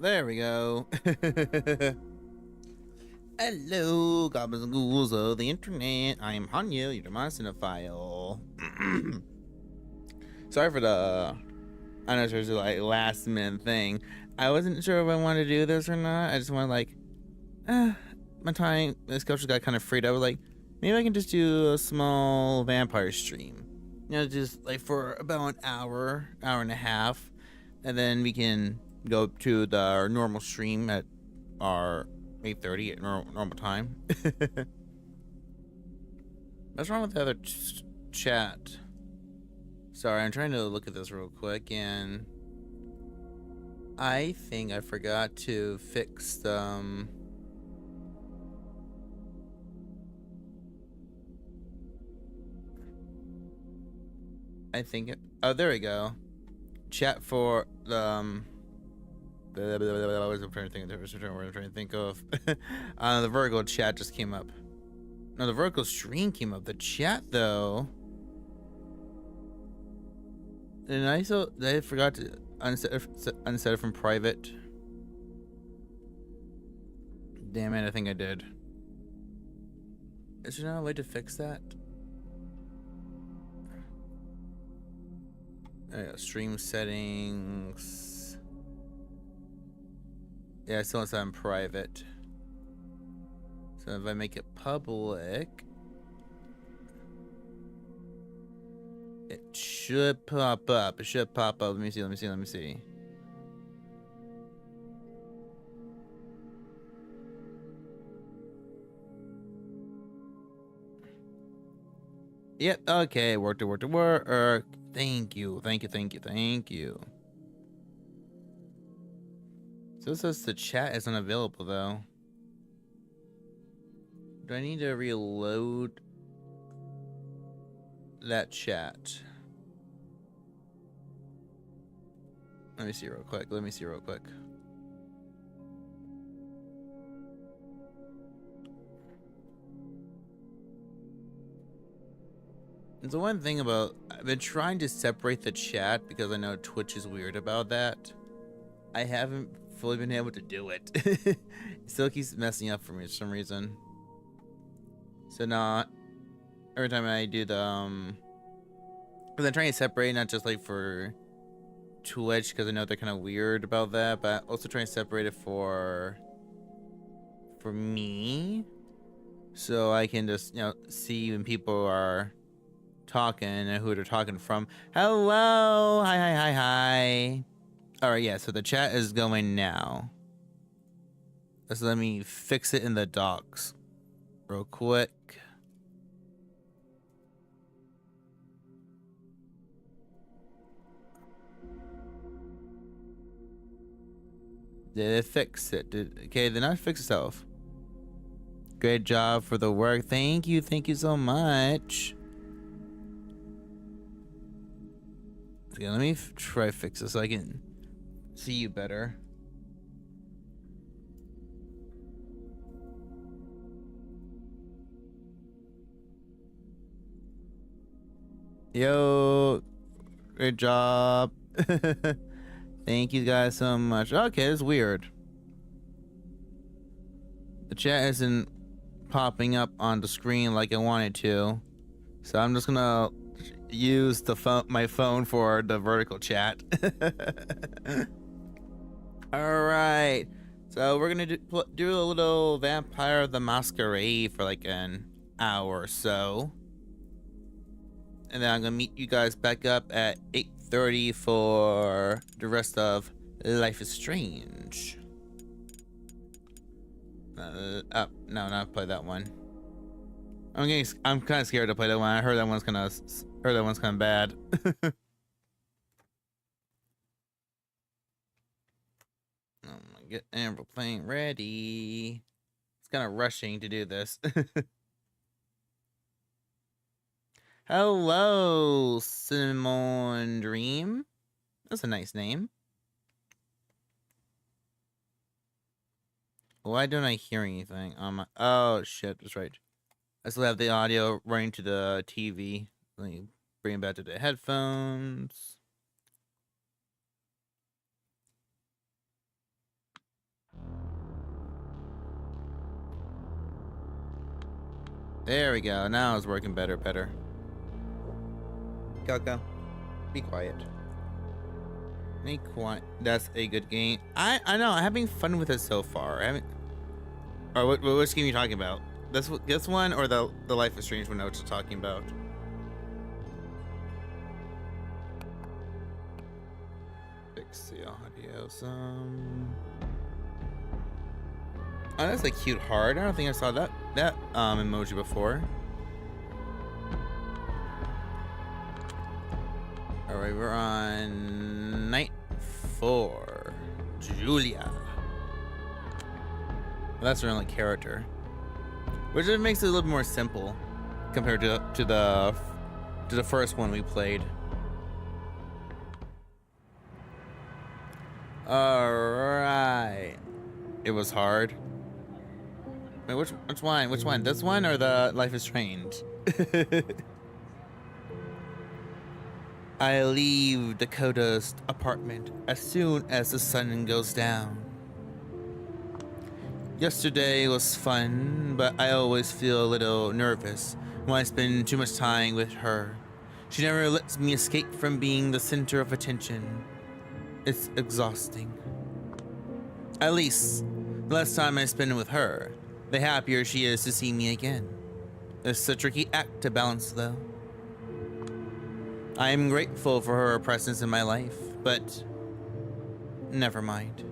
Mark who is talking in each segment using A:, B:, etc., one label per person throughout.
A: There we go. Hello, goblins and ghouls of the internet. I am Hanya, your demon cinephile. Sorry for the unnecessary like last minute thing. I wasn't sure if I wanted to do this or not. I just wanted my time. This coach got kind of freed. I was like, maybe I can just do a small vampire stream. You know, just like for about an hour and a half, and then we can go to our normal stream at our 8:30 at normal time. What's wrong with the other chat? Sorry, I'm trying to look at this real quick, and I think I forgot to fix oh, there we go. Chat for the I was trying to think of the word I'm trying to think of. The vertical chat just came up. No, the vertical stream came up. The chat though. And I forgot to unset it from private. Damn it, I think I did. Is there not a way to fix that? There you go, stream settings. Yeah, I still want to set in private. So if I make it public, it should pop up. It should pop up. Let me see. Yep, okay, work. Thank you. So it says the chat isn't available though. Do I need to reload that chat? Let me see real quick. The one thing about, I've been trying to separate the chat because I know Twitch is weird about that. I haven't fully been able to do it. It still keeps messing up for me for some reason. So now, every time I do the, because I'm trying to separate, not just like for Twitch, because I know they're kind of weird about that, but also trying to separate it for me. So I can just, see when people are talking and who they're talking from. Hello, hi. All right, yeah, so the chat is going now. So let me fix it in the docs real quick. Did it fix it? Okay, then I fix itself. Great job for the work. Thank you so much. Okay, let me try to fix this so I can see you better. Yo, great job. Thank you guys so much. Okay, it's weird. The chat isn't popping up on the screen like I wanted to, so I'm just gonna use my phone for the vertical chat. All right, so we're gonna do a little Vampire the Masquerade for like an hour or so, and then I'm gonna meet you guys back up at 8:30 for the rest of Life is Strange. No, not play that one. I'm kind of scared to play that one. I heard that one's kind of bad. Get everything ready. It's kind of rushing to do this. Hello, Cinnamon Dream. That's a nice name. Why don't I hear anything on my... Oh, shit. That's right. I still have the audio running to the TV. Let me bring it back to the headphones. There we go. Now it's working better. Coco, be quiet. Be quiet. That's a good game. I know. I'm having fun with it so far. I haven't. Or which game are you talking about? This one or the Life is Strange one I was talking about? Fix the audio some. Oh, that's a cute heart. I don't think I saw that emoji before. All right, we're on night 4. Julia. Well, that's her only character, which just makes it a little more simple compared to the first one we played. All right, it was hard. Wait, which one? Which one? This one or the Life is Strange? I leave Dakota's apartment as soon as the sun goes down. Yesterday was fun, but I always feel a little nervous when I spend too much time with her. She never lets me escape from being the center of attention. It's exhausting. At least, the less time I spend with her, the happier she is to see me again. It's a tricky act to balance, though. I am grateful for her presence in my life, but never mind.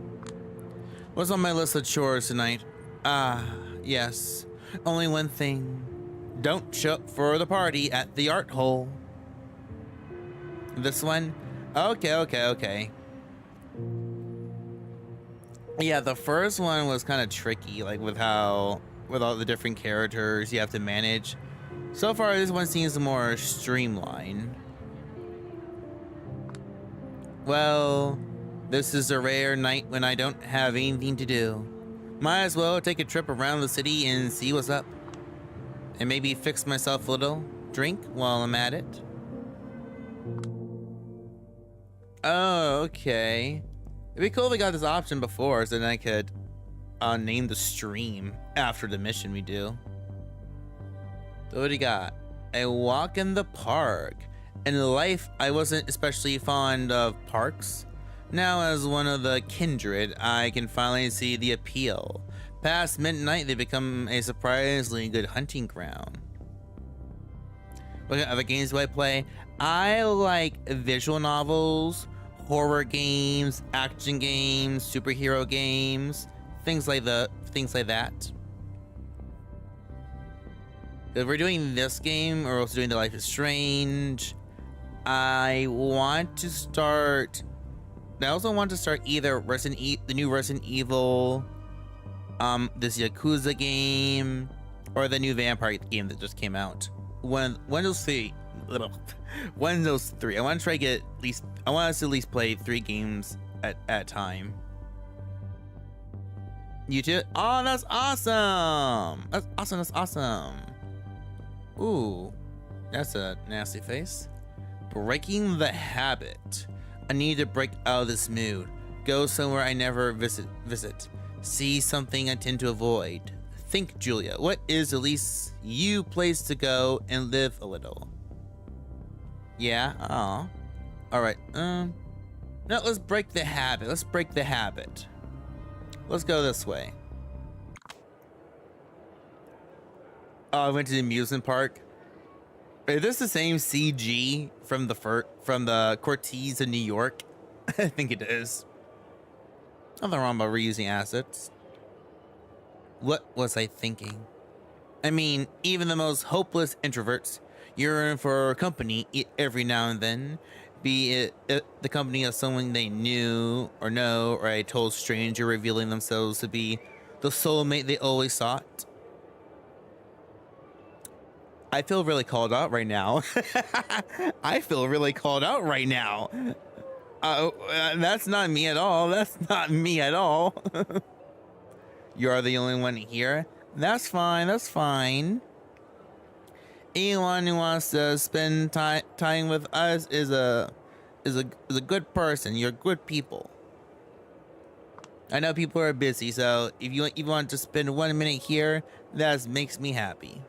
A: What's on my list of chores tonight? Ah, yes. Only one thing. Don't show up for the party at the art hole. This one? Okay. Yeah, the first one was kind of tricky, like with all the different characters you have to manage. So far, this one seems more streamlined. Well, this is a rare night when I don't have anything to do. Might as well take a trip around the city and see what's up. And maybe fix myself a little drink while I'm at it. Oh, okay. It'd be cool if we got this option before, so then I could name the stream after the mission we do. So what do you got? A walk in the park. In life, I wasn't especially fond of parks. Now, as one of the kindred, I can finally see the appeal. Past midnight, they become a surprisingly good hunting ground. What other games do I play? I like visual novels, horror games, action games, superhero games, things like that. If we're doing this game, or also doing the Life is Strange, I want to start. I also want to start either the new Resident Evil, this Yakuza game, or the new vampire game that just came out. One of those three. One of those three. I want to try to get at least. I want us to at least play 3 games at a time. You too? Oh, that's awesome! That's awesome. Ooh, that's a nasty face. Breaking the habit. I need to break out of this mood. Go somewhere I never visit. See something I tend to avoid. Think, Julia, what is at least you place to go and live a little? Yeah, alright, no, let's break the habit. Let's go this way. Oh, I went to the amusement park. Is this the same CG from the Cortez in New York? I think it is. Nothing wrong about reusing assets. What was I thinking? I mean, even the most hopeless introverts yearn for company every now and then, be it the company of someone they knew or know, or a total stranger revealing themselves to be the soulmate they always sought. I feel really called out right now. I feel really called out right now. That's not me at all. You are the only one here. That's fine. Anyone who wants to spend time with us is a good person. You're good people. I know people are busy, so if you want to spend 1 minute here, that makes me happy.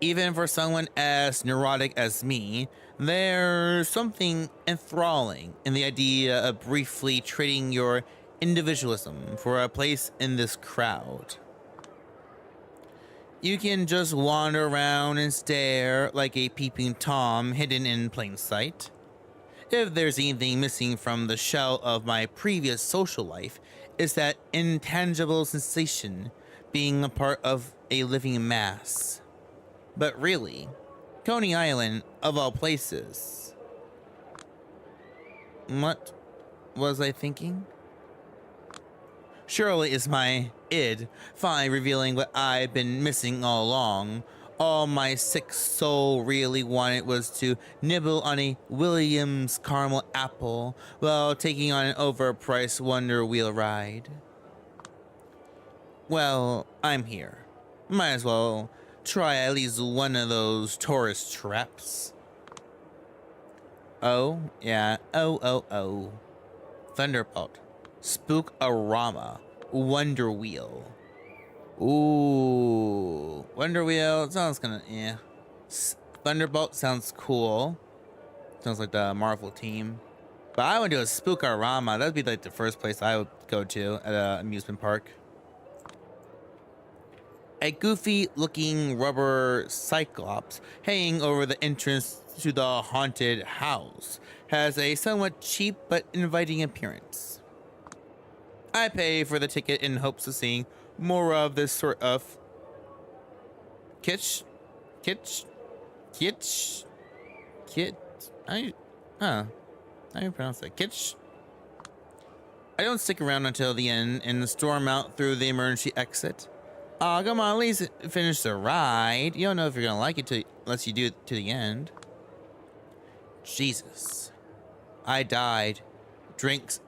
A: Even for someone as neurotic as me, there's something enthralling in the idea of briefly trading your individualism for a place in this crowd. You can just wander around and stare like a peeping Tom hidden in plain sight. If there's anything missing from the shell of my previous social life, it's that intangible sensation being a part of a living mass. But really, Coney Island, of all places. What was I thinking? Surely it's my id finally revealing what I've been missing all along. All my sick soul really wanted was to nibble on a Williams caramel apple while taking on an overpriced Wonder Wheel ride. Well, I'm here. Might as well try at least one of those tourist traps. Oh, yeah. Oh. Thunderbolt. Spookorama. Wonder Wheel. Ooh. Wonder Wheel. Sounds kinda, yeah. Thunderbolt sounds cool. Sounds like the Marvel team. But I would do a Spookorama. That'd be like the first place I would go to at an amusement park. A goofy-looking rubber cyclops hanging over the entrance to the haunted house has a somewhat cheap but inviting appearance. I pay for the ticket in hopes of seeing more of this sort of kitsch. How do you pronounce that? Kitsch? I don't stick around until the end and storm out through the emergency exit. Aw, come on, at least finish the ride. You don't know if you're gonna like it unless you do it to the end. Jesus. I died. Drank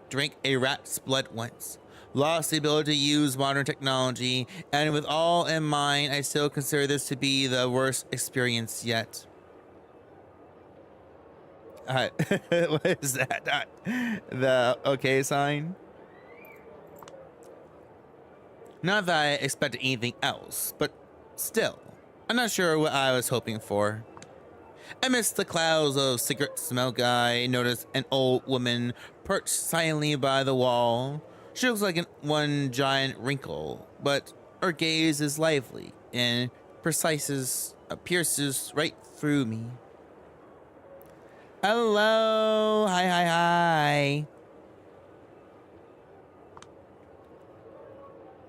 A: a rat's blood once. Lost the ability to use modern technology, and with all in mind, I still consider this to be the worst experience yet. What is that? The okay sign? Not that I expected anything else, but still, I'm not sure what I was hoping for. Amidst the clouds of cigarette smoke, I noticed an old woman perched silently by the wall. She looks like one giant wrinkle, but her gaze is lively and pierces right through me. Hello, hi.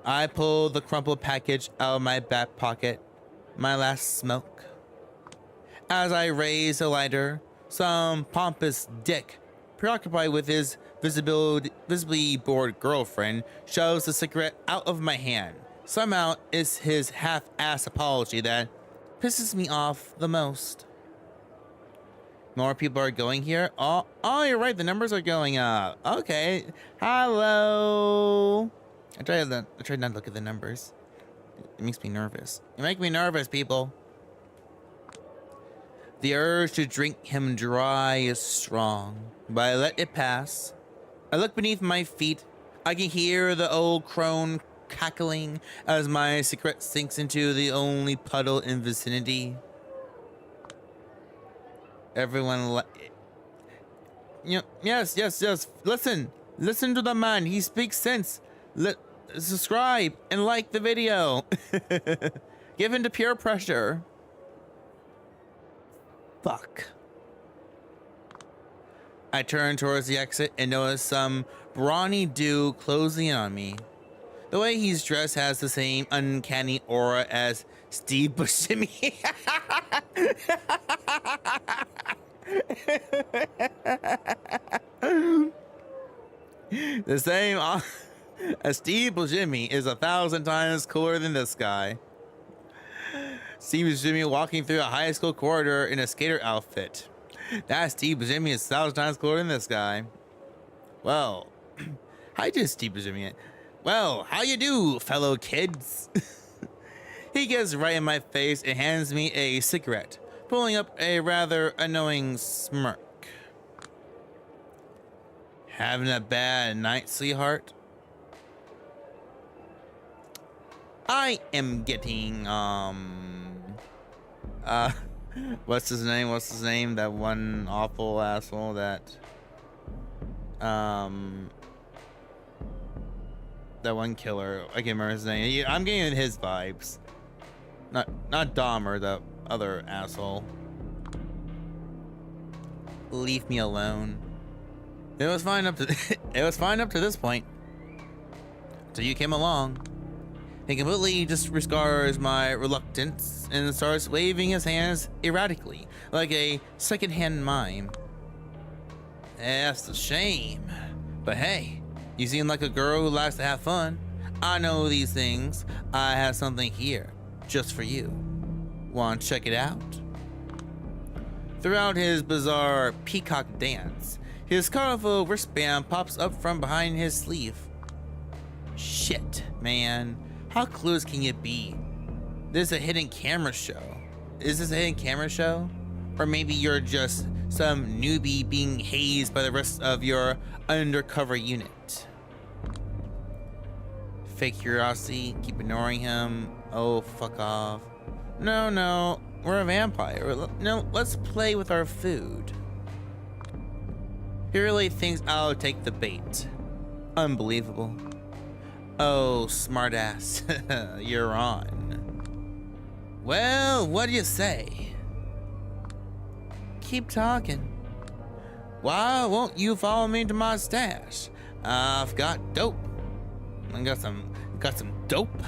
A: I pulled the crumpled package out of my back pocket, my last smoke. As I raised the lighter, some pompous dick, preoccupied with his visibly bored girlfriend, shoves the cigarette out of my hand. Somehow it's his half-assed apology that pisses me off the most. More people are going here. Oh, you're right. The numbers are going up. Okay. Hello. I tried not to look at the numbers. It makes me nervous. You make me nervous, people. The urge to drink him dry is strong, but I let it pass. I look beneath my feet. I can hear the old crone cackling as my cigarette sinks into the only puddle in vicinity. Everyone, yes. Listen to the man. He speaks sense. Subscribe and like the video. Give in to peer pressure. Fuck. I turn towards the exit and notice some brawny dude closing in on me. The way he's dressed has the same uncanny aura as Steve Buscemi. The same as Steve Buscemi is 1,000 times cooler than this guy. Steve Buscemi walking through a high school corridor in a skater outfit. That Steve Buscemi is 1,000 times cooler than this guy. Well, hi to Steve Buscemi. Well, how you do, fellow kids? He gets right in my face and hands me a cigarette, pulling up a rather annoying smirk. Having a bad night, sweetheart? I am getting, Uh, what's his name? What's his name? That one awful asshole that, that one killer. I can't remember his name. I'm getting his vibes. Not Dahmer, the other asshole. Leave me alone. It was fine up to it was fine up to this point. Till you came along. He completely disregards my reluctance and starts waving his hands erratically, like a second-hand mime. That's a shame. But hey, you seem like a girl who likes to have fun. I know these things. I have something here, just for you. Want to check it out? Throughout his bizarre peacock dance, his colorful wristband pops up from behind his sleeve. Shit, man. How clueless can you be? This is a hidden camera show. Is this a hidden camera show? Or maybe you're just some newbie being hazed by the rest of your undercover unit. Fake curiosity, keep ignoring him. Oh, fuck off. No, we're a vampire. No, let's play with our food. He really thinks I'll take the bait. Unbelievable. Oh, smartass, you're on. Well, what do you say? Keep talking. Why won't you follow me to my stash? I've got dope. I got some dope.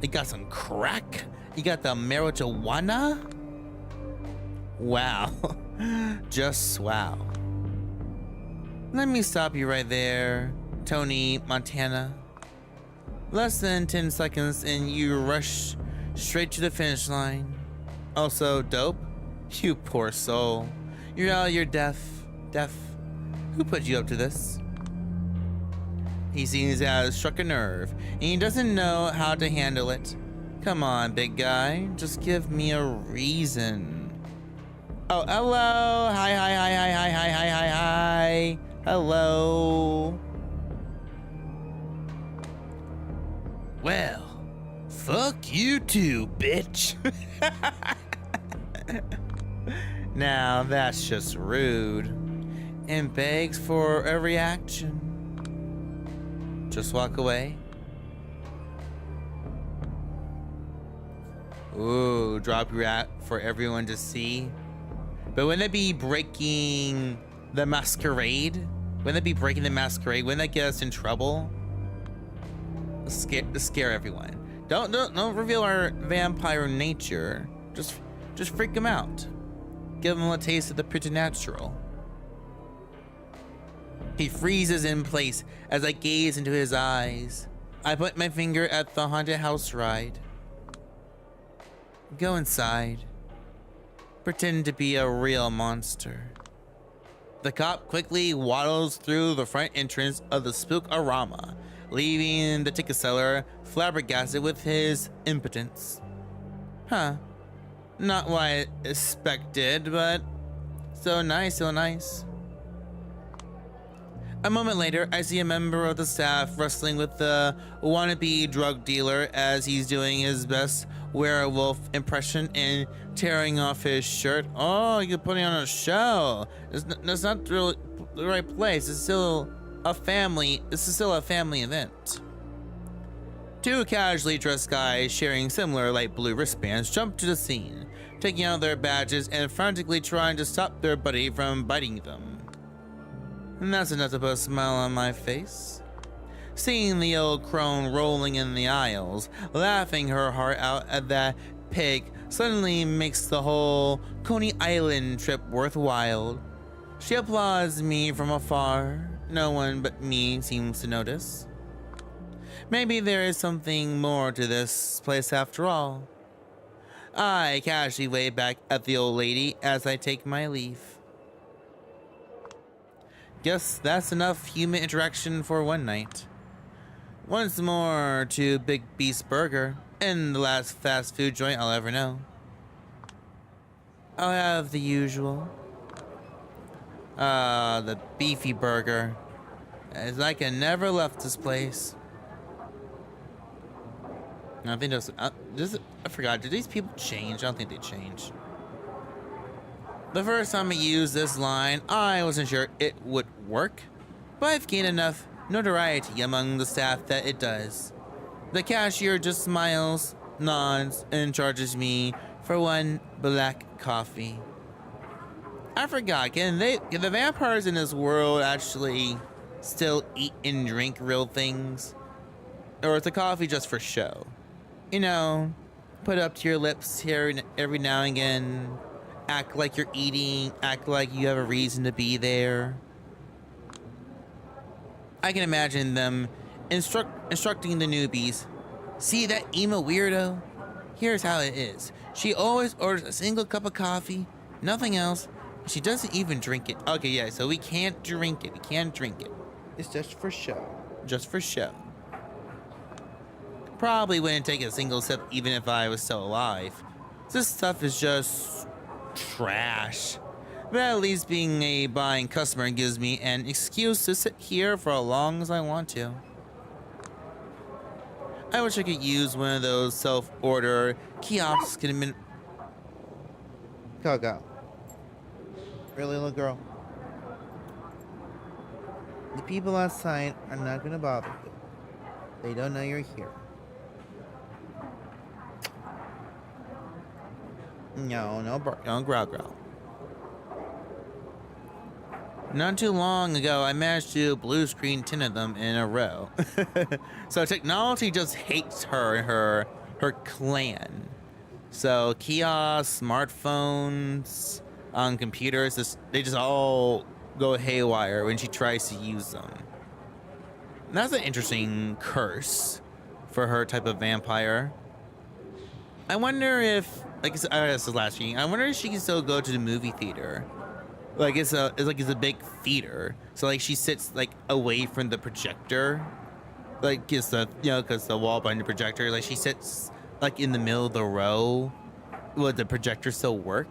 A: I got some crack. You got the marijuana? Wow, just wow. Let me stop you right there, Tony Montana. Less than 10 seconds and you rush straight to the finish line. Also, dope? You poor soul. You're out of your depth. Who put you up to this? He seems to have struck a nerve, and he doesn't know how to handle it. Come on, big guy. Just give me a reason. Oh, hello. Hi. Hello. Well, fuck you too, bitch. Now that's just rude and begs for a reaction. Just walk away. Ooh, drop your act for everyone to see. But wouldn't it be breaking the Masquerade? Wouldn't that be breaking the Masquerade? Wouldn't that get us in trouble? Scare everyone. Don't reveal our vampire nature. Just freak them out. Give them a taste of the preternatural. He freezes in place as I gaze into his eyes. I put my finger at the haunted house ride. Go inside. Pretend to be a real monster. The cop quickly waddles through the front entrance of the Spook-A-Rama, leaving the ticket seller flabbergasted with his impotence. Huh. Not what I expected, but so nice. A moment later, I see a member of the staff wrestling with the wannabe drug dealer as he's doing his best werewolf impression and tearing off his shirt. Oh, you're putting on a show. That's not really the right place. It's still a family event. Two casually dressed guys sharing similar light blue wristbands jump to the scene, taking out their badges and frantically trying to stop their buddy from biting them. And that's enough to put a smile on my face. Seeing the old crone rolling in the aisles, laughing her heart out at that pig suddenly makes the whole Coney Island trip worthwhile. She applauds me from afar. No one but me seems to notice. Maybe there is something more to this place after all. I casually wave back at the old lady as I take my leave. Guess that's enough human interaction for one night. Once more to Big Beast Burger, and the last fast food joint I'll ever know. I'll have the usual. The beefy burger. As I can never left this place. I think I forgot. Did these people change? I don't think they changed. The first time I used this line, I wasn't sure it would work, but I've gained enough notoriety among the staff that it does. The cashier just smiles, nods, and charges me for one black coffee. I forgot, can the vampires in this world actually still eat and drink real things? Or is the coffee just for show? You know, put up to your lips here every now and again, act like you're eating, act like you have a reason to be there. I can imagine them instructing the newbies. See that emo weirdo? Here's how it is. She always orders a single cup of coffee, nothing else. She doesn't even drink it. Okay, yeah, so we can't drink it. We can't drink it. It's just for show. Just for show. Probably wouldn't take a single sip even if I was still alive. This stuff is just trash. But at least being a buying customer gives me an excuse to sit here for as long as I want to. I wish I could use one of those self-order kiosks. Go. Really, little girl? The people outside are not gonna bother you. They don't know you're here. No growl. Not too long ago, I managed to blue screen 10 of them in a row. So technology just hates her and her clan. So kiosks, smartphones, on computers, they just all go haywire when she tries to use them. And that's an interesting curse for her type of vampire. I wonder if, like this is last week, I wonder if she can still go to the movie theater. Like it's a big theater, so like she sits like away from the projector, like it's the because the wall behind the projector, like she sits like in the middle of the row. Would the projector still work?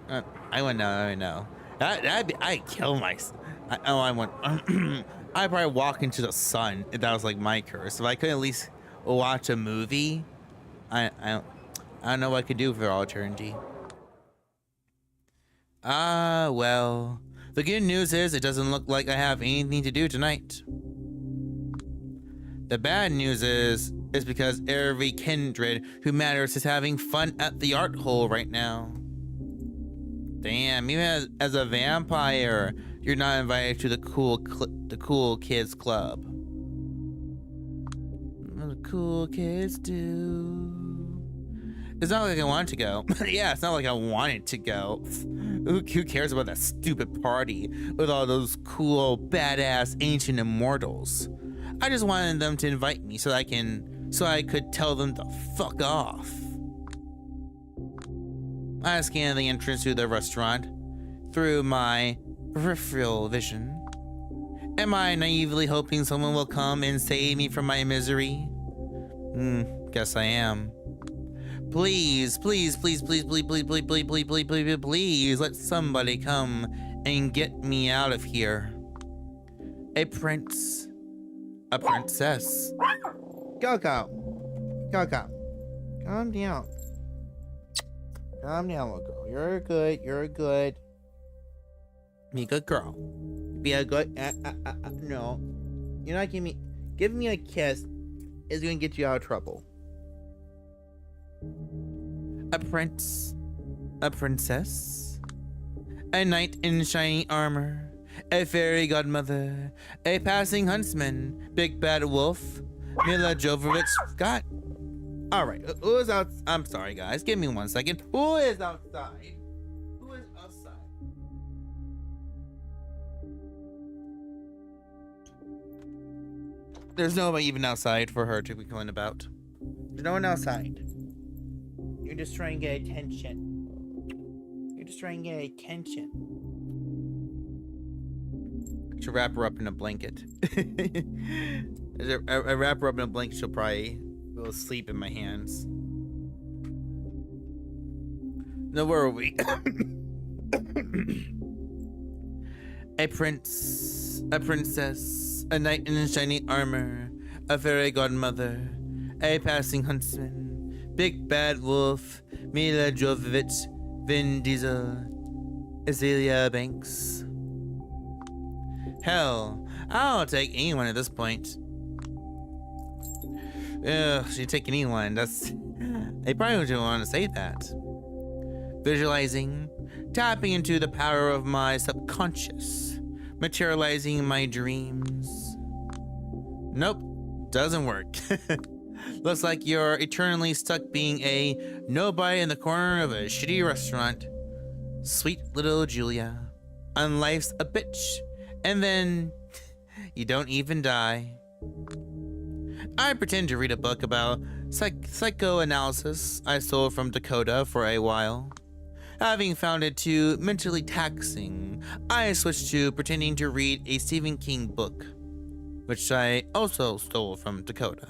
A: I wouldn't know. I know. I'd kill myself. I'd probably walk into the sun if that was like my curse. If I could at least watch a movie, I don't know what I could do for all eternity. Well, the good news is it doesn't look like I have anything to do tonight. The bad news is because every kindred who matters is having fun at the art hole right now. Damn, even as a vampire, you're not invited to the cool kids club. What the cool kids do. It's not like I want to go. Yeah, it's not like I wanted to go. Who cares about that stupid party with all those cool, badass, ancient immortals? I just wanted them to invite me so I could tell them to fuck off. I scanned the entrance to the restaurant through my peripheral vision. Am I naively hoping someone will come and save me from my misery? Guess I am. Please, let somebody come and get me out of here. A princess. Coco. Calm down. Calm down, little girl. You're good. Be a good girl. Be a good, no. You're not give me a kiss is gonna get you out of trouble. A princess, a knight in shiny armor, a fairy godmother, a passing huntsman, big bad wolf, Mila Jovovich Scott. All right, who is out? I'm sorry, guys. Give me 1 second. Who is outside? Who is outside? There's nobody even outside for her to be calling about. There's no one outside. You're just trying to get attention. I should wrap her up in a blanket. I wrap her up in a blanket, she'll probably go to sleep in my hands. Now, where are we? A princess, a knight in shiny armor, a fairy godmother, a passing huntsman, big bad wolf, Mila Jovovich, Vin Diesel, Azalea Banks. Hell, I'll take anyone at this point. Ugh, she'd take anyone. They probably don't want to say that. Visualizing, tapping into the power of my subconscious, materializing my dreams. Nope, doesn't work. Looks like you're eternally stuck being a nobody in the corner of a shitty restaurant. Sweet little Julia. And life's a bitch. And then you don't even die. I pretend to read a book about psychoanalysis I stole from Dakota for a while. Having found it too mentally taxing, I switched to pretending to read a Stephen King book, which I also stole from Dakota.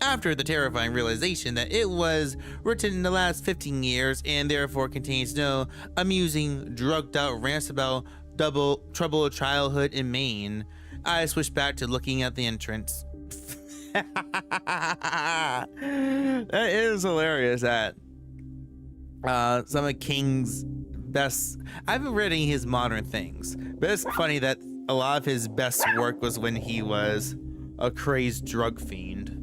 A: After the terrifying realization that it was written in the last 15 years and therefore contains no amusing, drugged-out rants about troubled childhood in Maine, I switched back to looking at the entrance. That is hilarious that some of King's best... I've been reading his modern things, but it's funny that a lot of his best work was when he was a crazed drug fiend.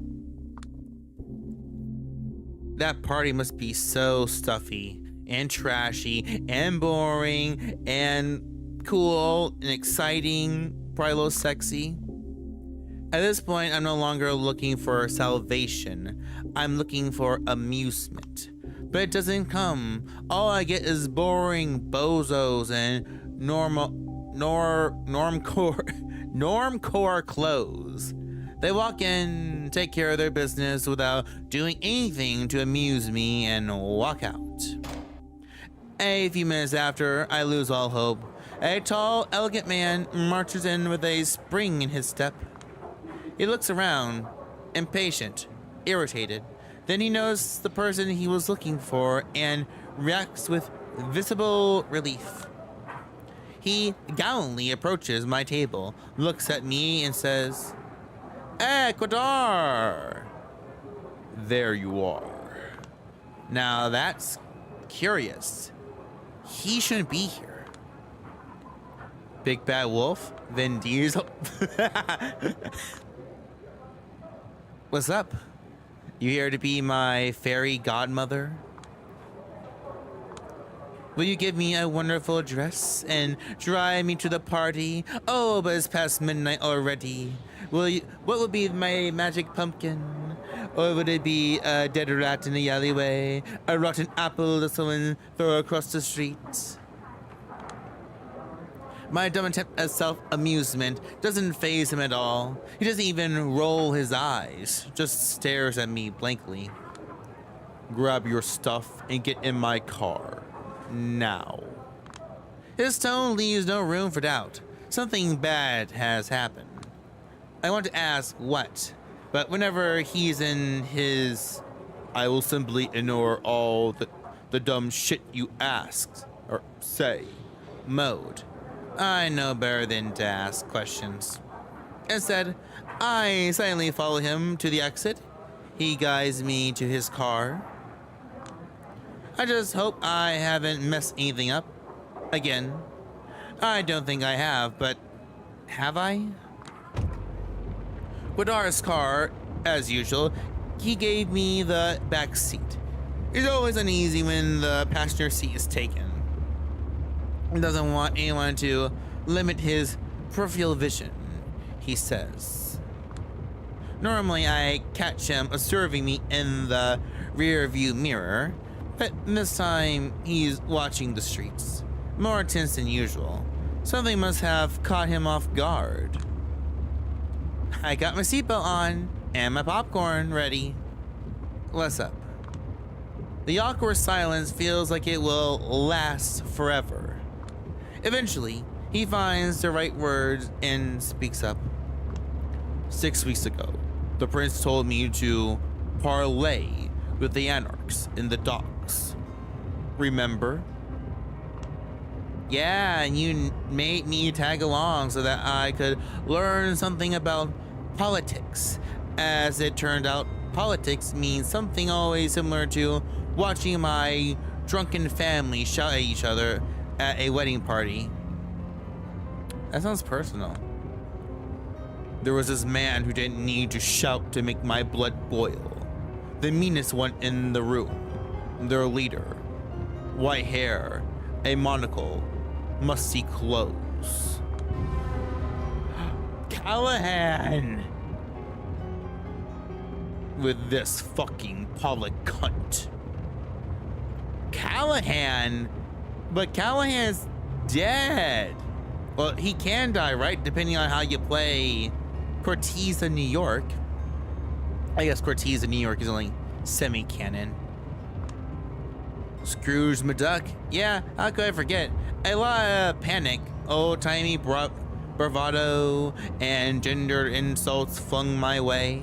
A: That party must be so stuffy and trashy and boring and cool and exciting, probably a little sexy. At this point, I'm no longer looking for salvation. I'm looking for amusement. But it doesn't come. All I get is boring bozos and normcore clothes. They walk in, take care of their business without doing anything to amuse me, and walk out. A few minutes after, I lose all hope. A tall, elegant man marches in with a spring in his step. He looks around, impatient, irritated. Then he knows the person he was looking for and reacts with visible relief. He gallantly approaches my table, looks at me, and says, "Ecuador!" There you are. Now that's curious. He shouldn't be here. Big Bad Wolf, Vin Diesel. What's up? You here to be my fairy godmother? Will you give me a wonderful dress and drive me to the party? Oh, but it's past midnight already. What would be my magic pumpkin? Or would it be a dead rat in the alleyway? A rotten apple that someone threw across the street? My dumb attempt at self-amusement doesn't faze him at all. He doesn't even roll his eyes, just stares at me blankly. Grab your stuff and get in my car. Now. His tone leaves no room for doubt. Something bad has happened. I want to ask what, but whenever he's in his "I will simply ignore all the dumb shit you asked or say" mode, I know better than to ask questions. Instead, I silently follow him to the exit. He guides me to his car. I just hope I haven't messed anything up again. I don't think I have, but have I? Guadar's car, as usual, he gave me the back seat. He's always uneasy when the passenger seat is taken. He doesn't want anyone to limit his peripheral vision, he says. Normally, I catch him observing me in the rear view mirror, but this time he's watching the streets, more tense than usual. Something must have caught him off guard. I got my seatbelt on and my popcorn ready. What's up? The awkward silence feels like it will last forever. Eventually, he finds the right words and speaks up. 6 weeks ago, the prince told me to parlay with the anarchs in the docks. Remember? Yeah, and you made me tag along so that I could learn something about politics. As it turned out, politics means something always similar to watching my drunken family shout at each other at a wedding party. That sounds personal. There was this man who didn't need to shout to make my blood boil. The meanest one in the room. Their leader. White hair, a monocle, musty clothes. Callahan! With this fucking Pollock cunt. Callahan? But Callahan's dead. Well, he can die, right? Depending on how you play Cortez in New York. I guess Cortez in New York is only semi-canon. Scrooge McDuck? Yeah, how could I forget? A lot of panic, old-timey bravado, and gendered insults flung my way.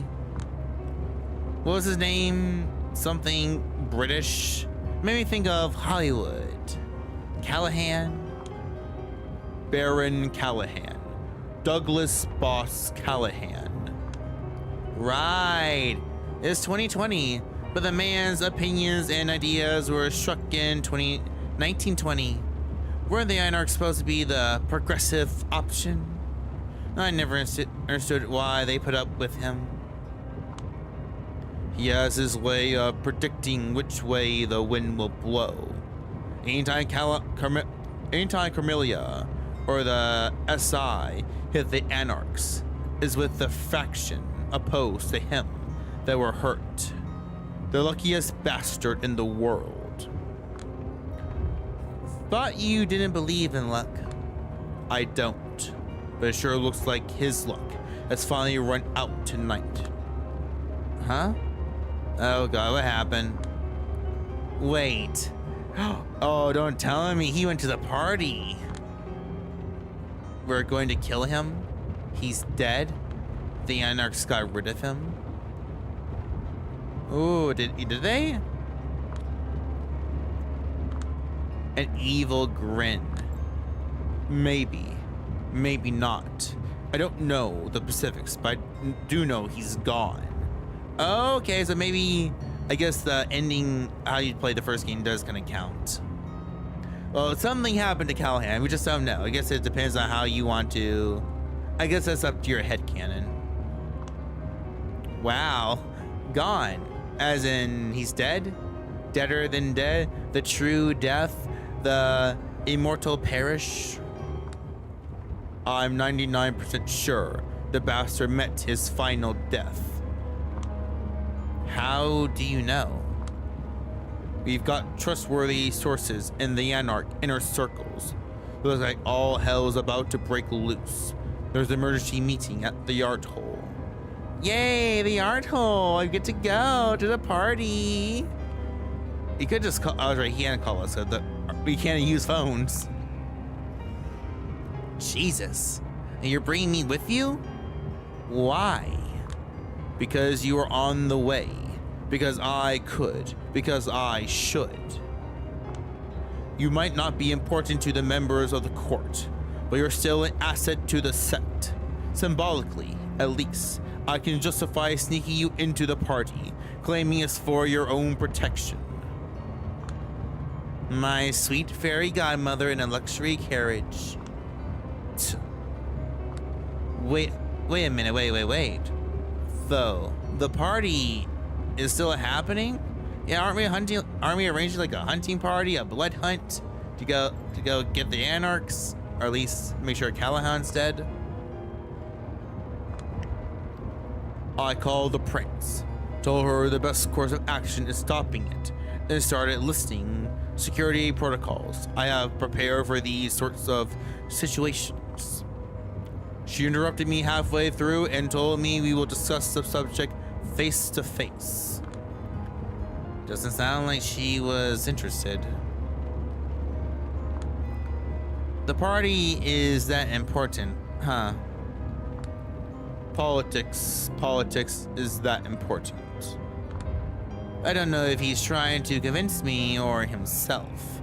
A: What was his name? Something British? Made me think of Hollywood. Callahan? Baron Callahan. Douglas Boss Callahan. Right. It's 2020, but the man's opinions and ideas were struck in 1920. Weren't the Anarchs supposed to be the progressive option? I never understood why they put up with him. He has his way of predicting which way the wind will blow. Anytime Carmelia or the SI hit the Anarchs, is with the faction opposed to him that were hurt. The luckiest bastard in the world. Thought you didn't believe in luck. I don't, but it sure looks like his luck has finally run out tonight. Huh? Oh god, what happened? Wait. Oh, don't tell me he went to the party. We're going to kill him? He's dead? The Anarchs got rid of him? Ooh, did they? An evil grin. Maybe. Maybe not. I don't know the specifics, but I do know he's gone. Okay, so maybe, I guess the ending, how you play the first game does kind of count. Well, something happened to Callahan. We just don't know. I guess it depends on how you want to. I guess that's up to your headcanon. Wow. Gone. As in, he's dead? Deader than dead? The true death? The immortal perish? I'm 99% sure the bastard met his final death. How do you know? We've got trustworthy sources in the Anarch inner circles. It looks like all hell is about to break loose. There's an emergency meeting at the art hole. Yay, the art hole! I get to go to the party. He could just call. I was right. He can't call us. So we can't use phones. Jesus, and you're bringing me with you? Why? Because you are on the way. Because I could. Because I should. You might not be important to the members of the court, but you're still an asset to the sect. Symbolically, at least, I can justify sneaking you into the party, claiming it's for your own protection. My sweet fairy godmother in a luxury carriage. Wait a minute, wait. Though, the party is still happening? Yeah, aren't we arranging like a hunting party, a blood hunt to go get the Anarchs, or at least make sure Callahan's dead? I called the prince, told her the best course of action is stopping it, then started listing security protocols I have prepared for these sorts of situations. She interrupted me halfway through and told me we will discuss the subject face to face. Doesn't sound like she was interested. The party is that important, huh? Politics is that important. I don't know if he's trying to convince me or himself.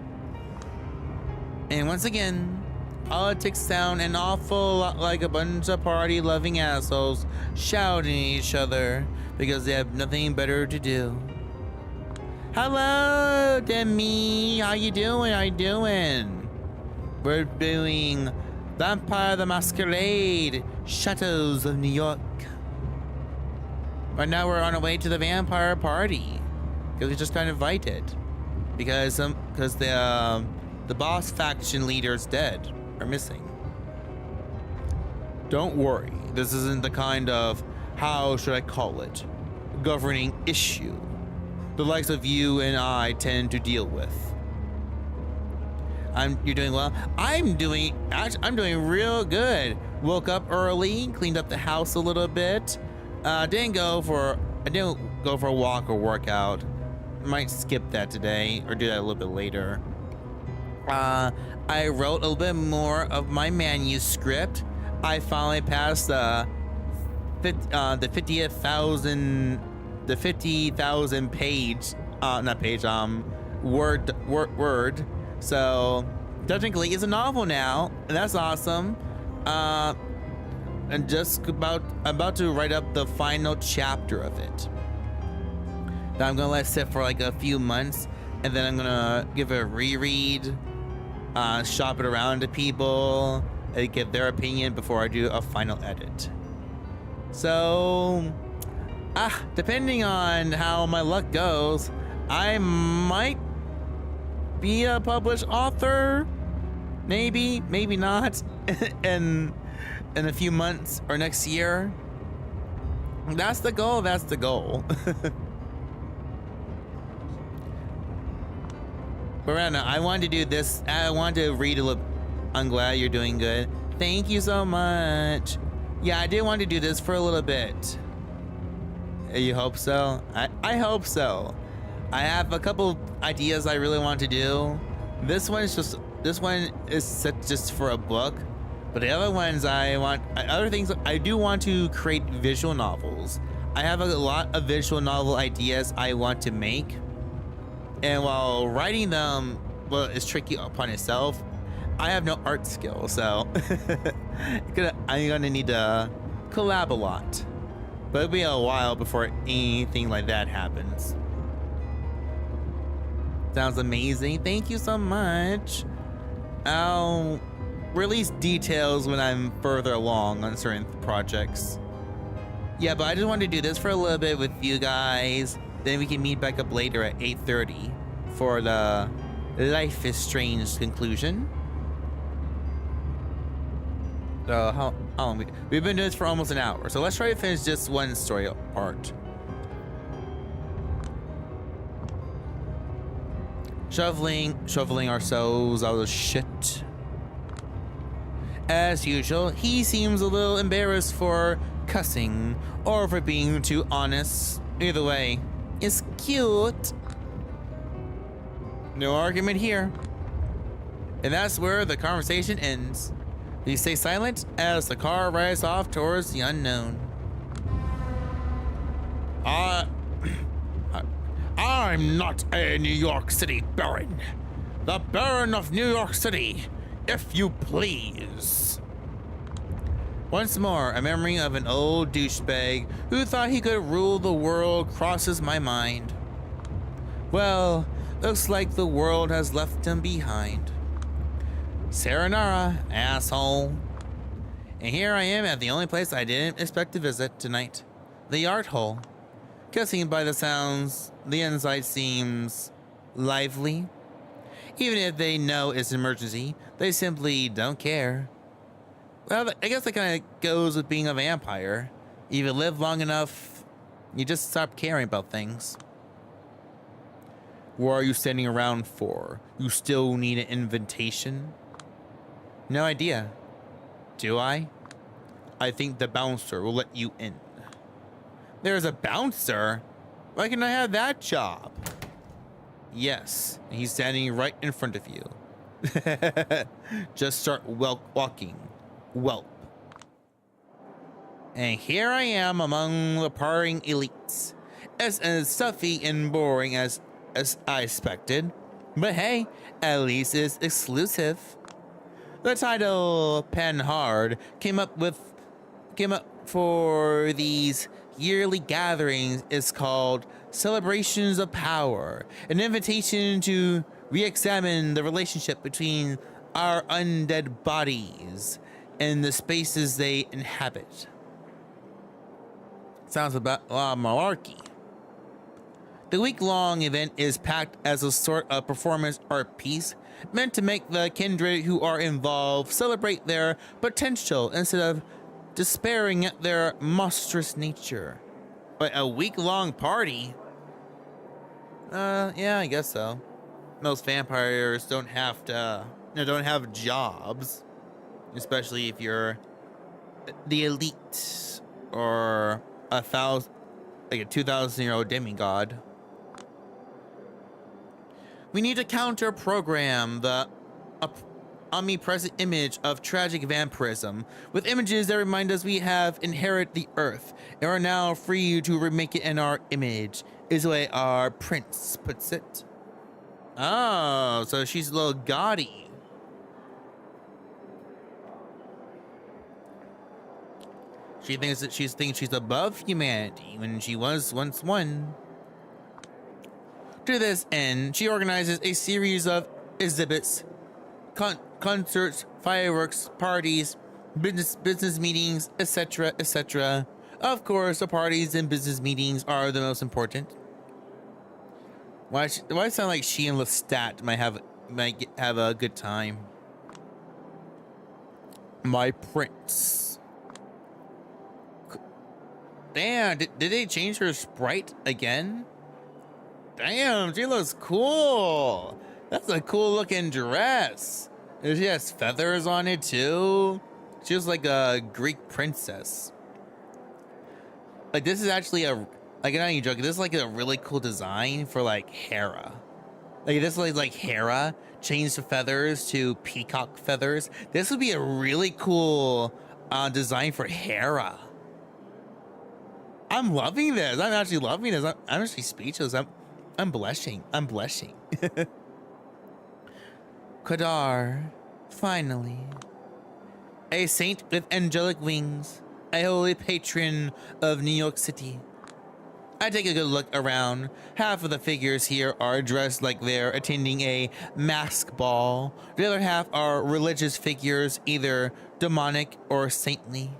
A: And once again, politics sound an awful lot like a bunch of party-loving assholes shouting at each other because they have nothing better to do. Hello, Demi. How you doing? We're doing Vampire the Masquerade, Shadows of New York. Right now we're on our way to the vampire party because we just got invited because the boss faction leader's dead or missing. Don't worry, this isn't the kind of, how should I call it, governing issue the likes of you and I tend to deal with. You're doing well. I'm doing real good. Woke up early, cleaned up the house a little bit. I didn't go for a walk or workout. Might skip that today or do that a little bit later. I wrote a little bit more of my manuscript. I finally passed the 50,000 page, word. So technically it's a novel now, and that's awesome. And just about to write up the final chapter of it. That I'm gonna let sit for like a few months, and then I'm gonna give it a reread, shop it around to people, and get their opinion before I do a final edit. So, depending on how my luck goes, I might be a published author, maybe not, in a few months or next year. That's the goal. But right now, I wanted to do this. I wanted to read a little. I'm glad you're doing good. Thank you so much. Yeah, I did want to do this for a little bit. You hope so? I hope so. I have a couple ideas I really want to do. This one is set just for a book, but the other ones I do want to create visual novels. I have a lot of visual novel ideas I want to make, and while writing them, well, it's tricky upon itself. I have no art skill, so I'm gonna need to collab a lot. But it'll be a while before anything like that happens. Sounds amazing. Thank you so much. I'll release details when I'm further along on certain projects. Yeah, but I just wanted to do this for a little bit with you guys. Then we can meet back up later at 8:30 for the Life is Strange conclusion. So how long we've been doing this for almost an hour. So let's try to finish this one story part. Shoveling ourselves out of shit. As usual, he seems a little embarrassed for cussing or for being too honest. Either way, it's cute. No argument here. And that's where the conversation ends. You stay silent as the car rides off towards the unknown. I'm not a New York City Baron. The Baron of New York City, if you please. Once more, a memory of an old douchebag who thought he could rule the world crosses my mind. Well, looks like the world has left him behind. Sayonara, asshole. And here I am at the only place I didn't expect to visit tonight, the art hole. Guessing by the sounds, the inside seems lively. Even if they know it's an emergency, they simply don't care. Well, I guess that kind of goes with being a vampire. If you live long enough, you just stop caring about things. What are you standing around for? You still need an invitation? No idea. Do I? I think the bouncer will let you in. There's a bouncer? Why can't I have that job? Yes, he's standing right in front of you. Just start walking. Whelp. And here I am among the partying elites. As stuffy and boring as I expected. But hey, at least it's exclusive. The title Panhard came up for these yearly gatherings is called Celebrations of Power, an invitation to re-examine the relationship between our undead bodies in the spaces they inhabit. Sounds about malarkey. The week-long event is packed as a sort of performance art piece meant to make the kindred who are involved celebrate their potential instead of despairing at their monstrous nature. But a week-long party? Yeah, I guess so. Most vampires don't have to, don't have jobs, especially if you're the elite or a 2,000-year-old demigod. We need to counter-program the omnipresent image of tragic vampirism with images that remind us we have inherited the earth and are now free to remake it in our image, is the way our prince puts it. Oh, so she's a little gaudy. She thinks that she's above humanity when she was once one. To this end, she organizes a series of exhibits, concerts, fireworks, parties, business meetings, etc., etc. Of course, the parties and business meetings are the most important. Why it sound like she and Lestat might have a good time? My prince. Damn, did they change her sprite again? Damn, she looks cool. That's a cool looking dress. And she has feathers on it too. She was like a Greek princess. Like this is actually I'm not even joking. This is like a really cool design for like Hera. Like this is like Hera changed the feathers to peacock feathers. This would be a really cool design for Hera. I'm loving this. I'm actually loving this. I'm actually speechless. I'm blushing. I'm blushing. Kadar, finally. A saint with angelic wings, a holy patron of New York City. I take a good look around. Half of the figures here are dressed like they're attending a mask ball. The other half are religious figures, either demonic or saintly.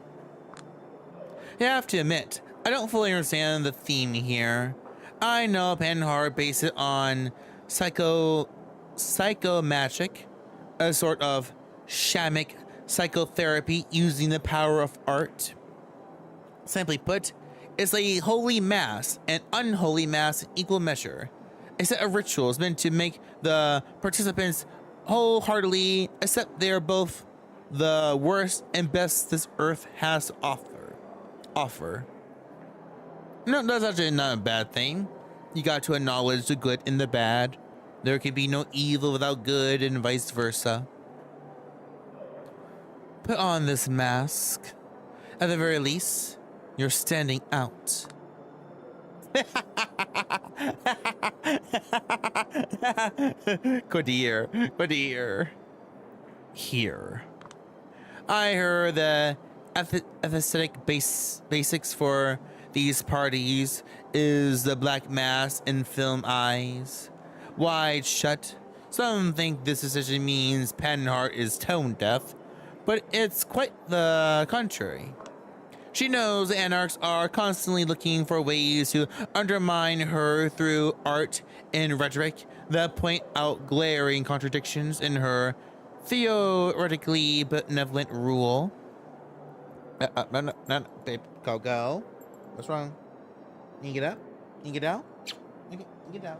A: I have to admit, I don't fully understand the theme here. I know Penhart based it on psychomagic, a sort of shamanic psychotherapy using the power of art. Simply put, it's a holy mass and unholy mass in equal measure. A set of rituals meant to make the participants wholeheartedly accept they are both the worst and best this earth has to offer. No, that's actually not a bad thing. You got to acknowledge the good and the bad. There can be no evil without good and vice versa. Put on this mask. At the very least, you're standing out. Qadir. Here. I heard the aesthetic basics for these parties is the black mask and film eyes. Wide shut. Some think this decision means Penhart is tone deaf, but it's quite the contrary. She knows the anarchs are constantly looking for ways to undermine her through art and rhetoric that point out glaring contradictions in her theoretically benevolent rule. Babe, go. What's wrong? You get up? You get down? You get down.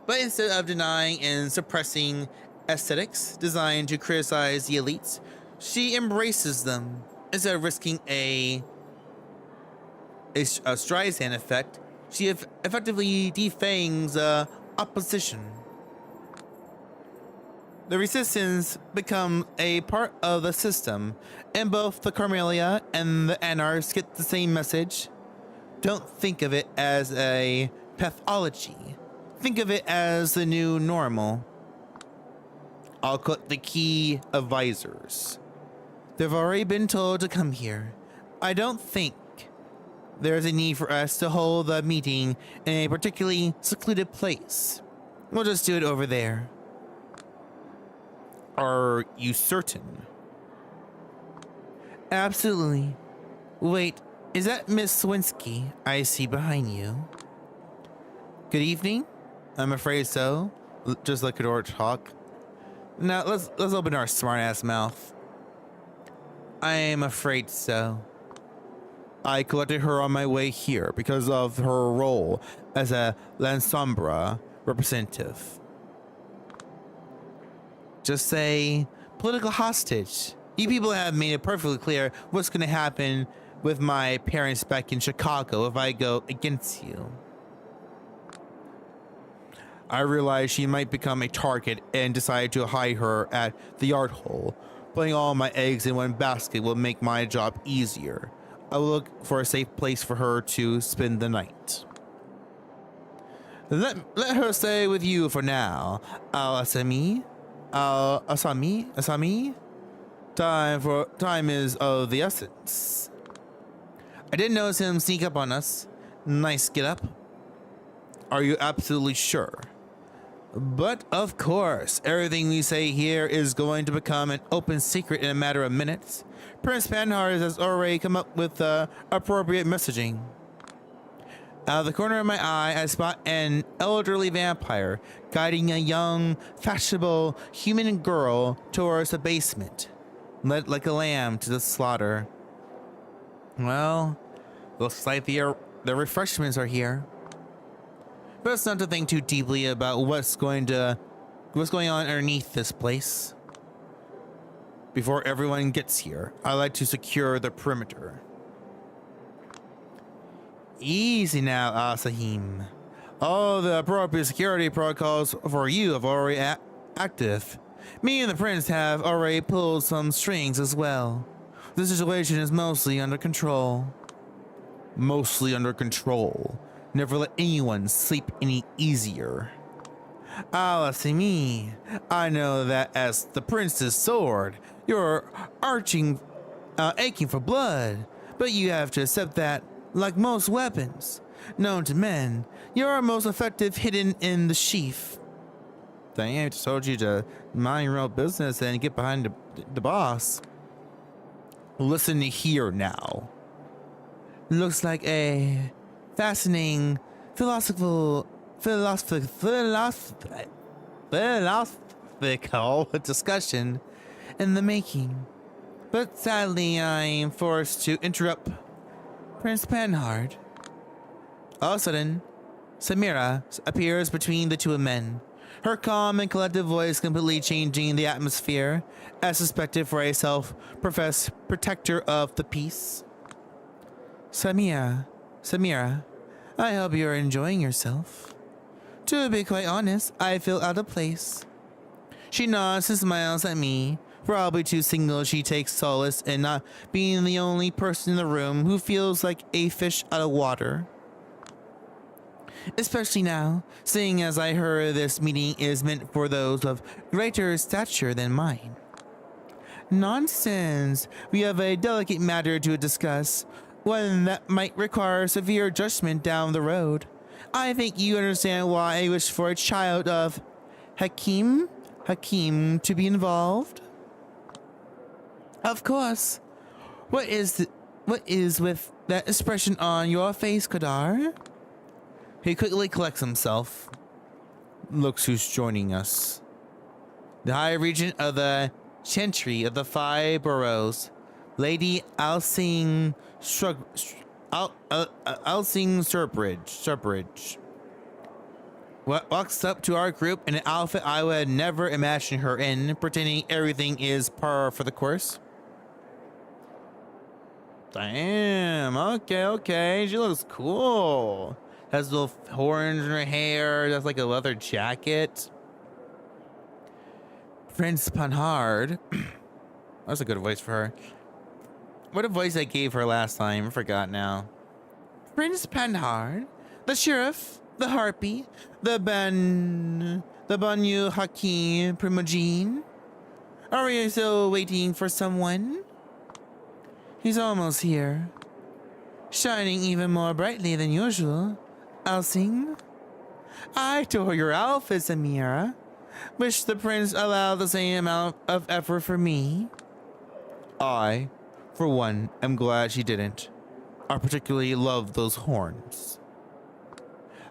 A: But instead of denying and suppressing aesthetics designed to criticize the elites, she embraces them. Instead of risking a Streisand effect, she effectively defangs opposition. The resistance become a part of the system, and both the Carmelia and the Anarchs get the same message. Don't think of it as a pathology. Think of it as the new normal. I'll quote the key advisors. They've already been told to come here. I don't think there's a need for us to hold the meeting in a particularly secluded place. We'll just do it over there. Are you certain? Absolutely. Wait, is that Miss Swinsky I see behind you? Good evening? I'm afraid so. Just look at her talk. Now let's open our smart-ass mouth. I am afraid so. I collected her on my way here because of her role as a Lansombra representative. Just say political hostage. You people have made it perfectly clear what's going to happen with my parents back in Chicago if I go against you. I realized she might become a target and decided to hide her at the yard hole. Putting all my eggs in one basket will make my job easier. I will look for a safe place for her to spend the night. Let her stay with you for now. Asami. Time is of the essence. I didn't notice him sneak up on us. Nice get up. Are you absolutely sure? But of course, everything we say here is going to become an open secret in a matter of minutes. Prince Panhard has already come up with appropriate messaging. Out of the corner of my eye, I spot an elderly vampire guiding a young, fashionable human girl towards the basement, led like a lamb to the slaughter. Well, looks like the refreshments are here. But it's not to think too deeply about what's going on underneath this place. Before everyone gets here, I like to secure the perimeter. Easy now, Asahim. All the appropriate security protocols for you have already active. Me and the prince have already pulled some strings as well. The situation is mostly under control. Mostly under control. Never let anyone sleep any easier. Asahim, I know that as the prince's sword, you're aching for blood, but you have to accept that, like most weapons known to men, you're most effective hidden in the sheath. Damn, I just told you to mind your own business and get behind the boss. Listen here now. Looks like a fascinating philosophical discussion in the making. But sadly, I am forced to interrupt Prince Panhard. All of a sudden, Samira appears between the two men, her calm and collected voice completely changing the atmosphere, as suspected for a self-professed protector of the peace. Samira, I hope you're enjoying yourself. To be quite honest, I feel out of place. She nods and smiles at me. Probably too single, she takes solace in not being the only person in the room who feels like a fish out of water. Especially now, seeing as I heard this meeting is meant for those of greater stature than mine. Nonsense! We have a delicate matter to discuss, one that might require severe judgment down the road. I think you understand why I wish for a child of Hakim to be involved. Of course. What is with that expression on your face, Kadar? He quickly collects himself. Looks who's joining us. The High Regent of the Chantry of the Five Boroughs, Lady Alsing Sturbridge. Walks up to our group in an outfit I would never imagine her in, pretending everything is par for the course. Damn, okay, she looks cool. Has little horns in her hair, that's like a leather jacket. Prince Panhard. That's a good voice for her. What a voice I gave her last time, I forgot now. Prince Panhard, the sheriff, the harpy, the Banu Hakim Primogene. Are we still waiting for someone? He's almost here. shining even more brightly than usual. I'll sing. I adore your outfits, Amira. Wish the prince allowed the same amount of effort for me. I, for one, am glad she didn't. I particularly love those horns.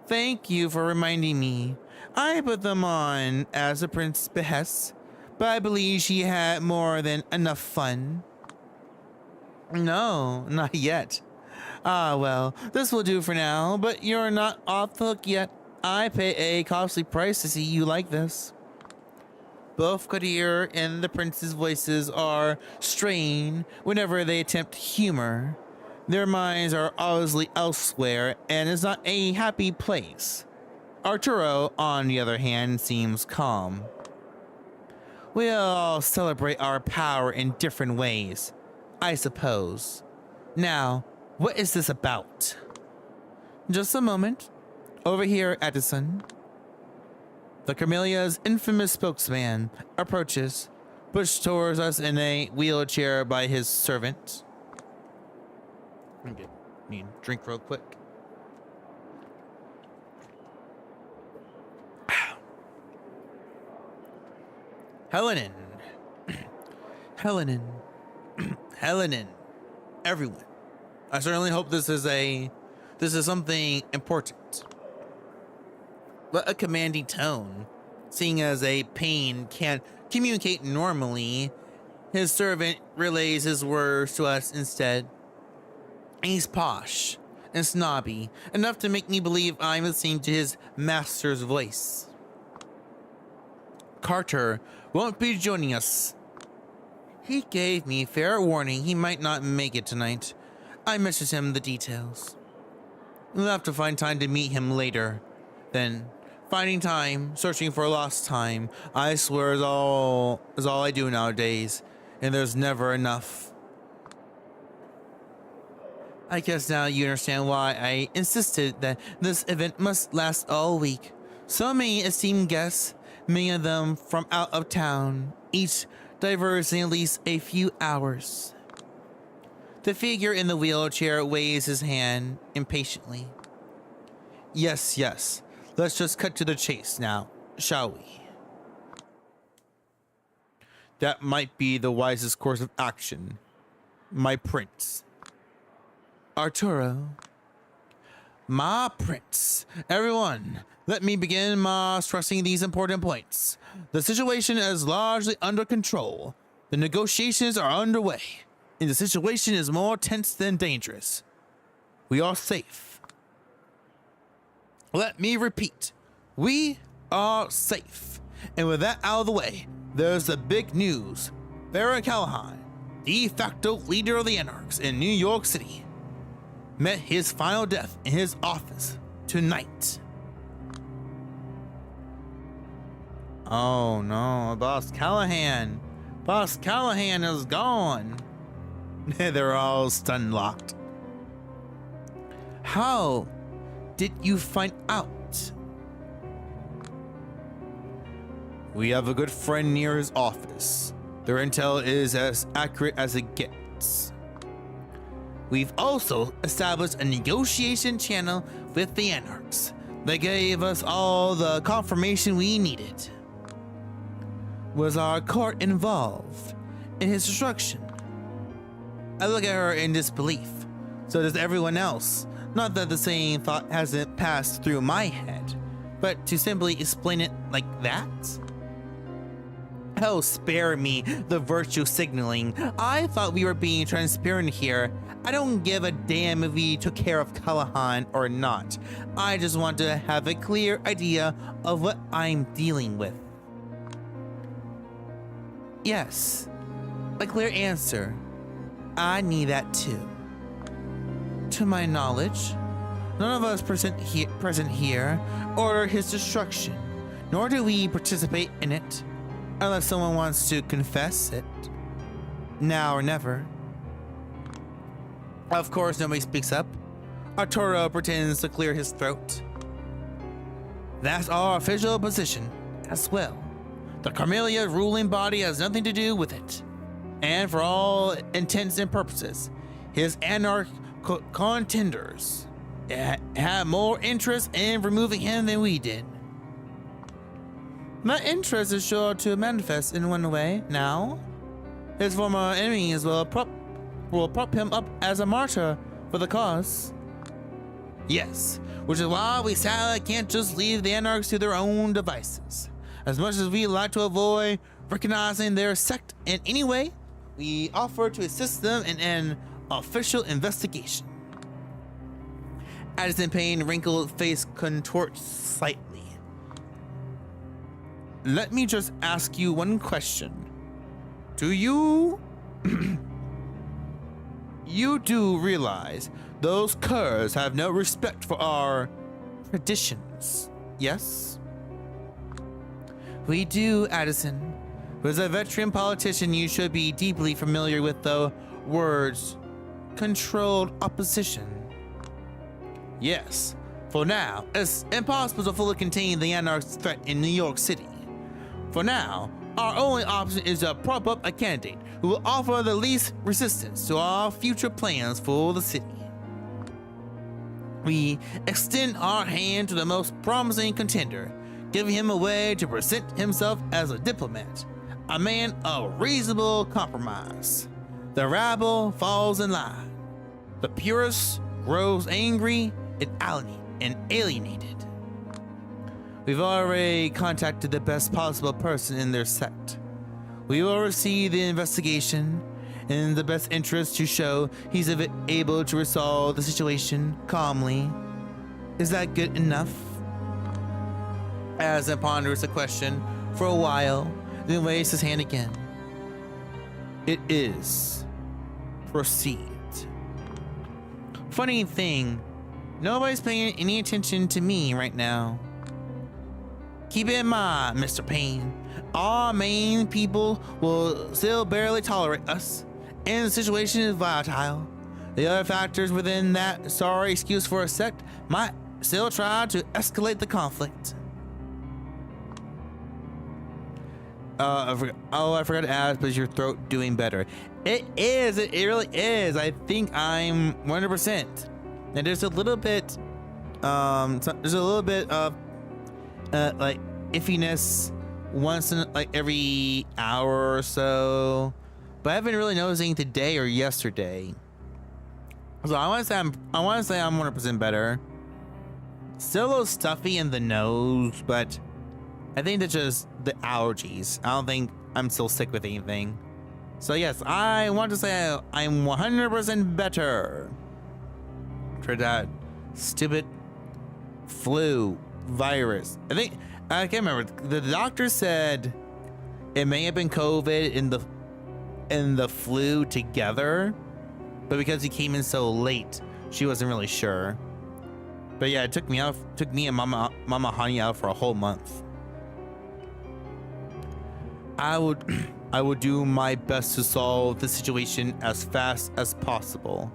A: Thank you for reminding me. I put them on as the prince behests, but I believe she had more than enough fun. No, not yet. Ah, well, this will do for now, but you're not off the hook yet. I pay a costly price to see you like this. Both Kadir and the prince's voices are strained whenever they attempt humor. Their minds are obviously elsewhere, and it's not a happy place. Arturo, on the other hand, seems calm. We'll all celebrate our power in different ways, I suppose. Now, what is this about? Just a moment. Over here, Edison. The Camellia's infamous spokesman approaches, pushed towards us in a wheelchair by his servant. Okay, need a drink real quick. Helenin. Helenin. Helenin. Everyone. I certainly hope this is something important. But a commanding tone, seeing as a pain can't communicate normally, his servant relays his words to us instead. He's posh and snobby, enough to make me believe I'm listening to his master's voice. Carter won't be joining us. He gave me fair warning he might not make it tonight. I messaged him the details. We'll have to find time to meet him later. Then, finding time, searching for lost time, I swear is all I do nowadays, and there's never enough. I guess now you understand why I insisted that this event must last all week. So many esteemed guests, many of them from out of town, each diverse in at least a few hours. The figure in the wheelchair waves his hand impatiently. Yes, yes. Let's just cut to the chase now, shall we? That might be the wisest course of action, my prince. Arturo. My prince. Everyone, let me begin by stressing these important points. The situation is largely under control. The negotiations are underway, and the situation is more tense than dangerous. We are safe. Let me repeat. We are safe. And with that out of the way, there's the big news. Baron Callahan, de facto leader of the Anarchs in New York City, met his final death in his office tonight. Oh no, Boss Callahan. Boss Callahan is gone. They're all stun locked. How did you find out? We have a good friend near his office. Their intel is as accurate as it gets. We've also established a negotiation channel with the Anarchs. They gave us all the confirmation we needed. Was our court involved in his destruction? I look at her in disbelief. So does everyone else. Not that the same thought hasn't passed through my head, but to simply explain it like that? Oh, spare me the virtue signaling. I thought we were being transparent here. I don't give a damn if we took care of Callahan or not. I just want to have a clear idea of what I'm dealing with. Yes, a clear answer. I need that too. To my knowledge, none of us present here order his destruction, nor do we participate in it, unless someone wants to confess it. Now or never. Of course, nobody speaks up. Arturo pretends to clear his throat. That's our official position as well. The Camellia ruling body has nothing to do with it. And for all intents and purposes, his anarch contenders had more interest in removing him than we did. That interest is sure to manifest in one way now. His former enemies will prop him up as a martyr for the cause. Yes, which is why we sadly can't just leave the anarchs to their own devices. As much as we like to avoid recognizing their sect in any way, we offer to assist them in an official investigation. Addison Payne's wrinkled face contorts slightly. Let me just ask you one question. Do you... You do realize those curs have no respect for our traditions, yes? We do, Addison. As a veteran politician, you should be deeply familiar with the words controlled opposition. Yes, for now, it's impossible to fully contain the anarchist threat in New York City. For now, our only option is to prop up a candidate who will offer the least resistance to our future plans for the city. We extend our hand to the most promising contender, giving him a way to present himself as a diplomat, a man of reasonable compromise. The rabble falls in line. The purist grows angry and alienated. We've already contacted the best possible person in their sect. We will receive the investigation in the best interest to show he's able to resolve the situation calmly. Is that good enough? As ponders the question for a while, then waves his hand again. It is. Proceed. Funny thing, nobody's paying any attention to me right now. Keep in mind, Mr. Payne, our main people will still barely tolerate us, and the situation is volatile. The other factors within that sorry excuse for a sect might still try to escalate the conflict. I forgot to ask, but is your throat doing better? It is, it really is. I think I'm 100%. And there's a little bit, of like iffiness once in like every hour or so, but I haven't really noticed anything today or yesterday. So I want to say I'm 100% better. Still a little stuffy in the nose, but I think that's just the allergies. I don't think I'm still sick with anything. So yes, I want to say I'm 100% better for that stupid flu virus. I can't remember. The doctor said it may have been COVID and the flu together, but because he came in so late, she wasn't really sure. But yeah, it took me and Mama Honey out for a whole month. I would do my best to solve the situation as fast as possible.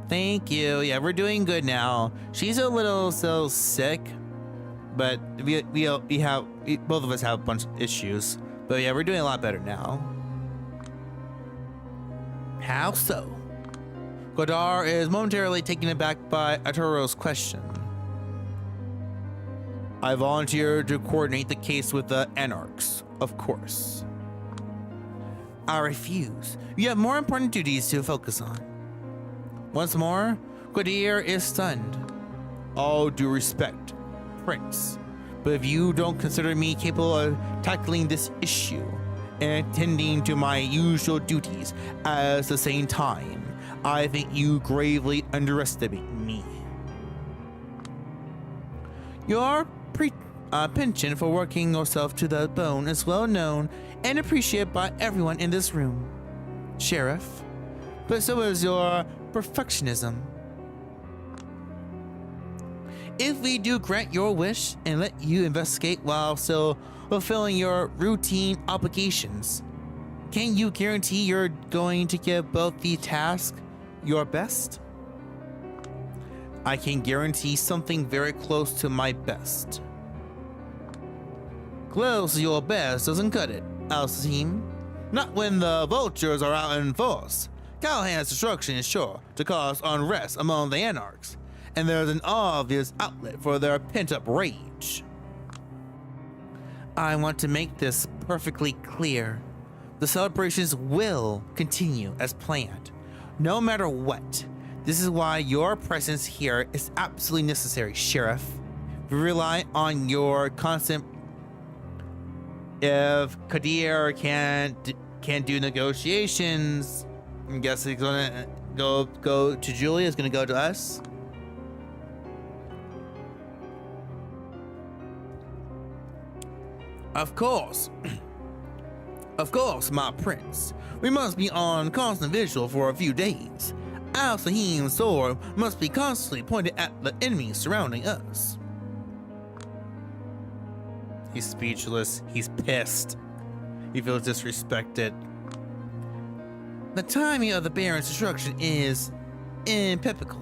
A: Thank you. Yeah, we're doing good now. She's a little so sick, but we both of us have a bunch of issues. But yeah, we're doing a lot better now. How so? Godard is momentarily taken aback by Arturo's question. I volunteered to coordinate the case with the Anarchs, of course. I refuse. You have more important duties to focus on. Once more, Godard is stunned. All due respect, Prince, but if you don't consider me capable of tackling this issue and attending to my usual duties at the same time, I think you gravely underestimate me. Your penchant for working yourself to the bone is well known and appreciated by everyone in this room, Sheriff, but so is your perfectionism. If we do grant your wish and let you investigate while still fulfilling your routine obligations, can you guarantee you're going to give both the task your best? I can guarantee something very close to my best. Close to your best doesn't cut it, Al-Sasim. Not when the vultures are out in force. Callahan's destruction is sure to cause unrest among the Anarchs, and there's an obvious outlet for their pent-up rage. I want to make this perfectly clear. The celebrations will continue as planned, no matter what. This is why your presence here is absolutely necessary, Sheriff. We rely on your constant. If Kadir can't do negotiations, I guess he's gonna go to Julia. Is gonna go to us. Of course. Of course, my prince. We must be on constant vigil for a few days. Al Sahim's sword must be constantly pointed at the enemies surrounding us. He's speechless. He's pissed. He feels disrespected. The timing of the Baron's destruction is impeccable.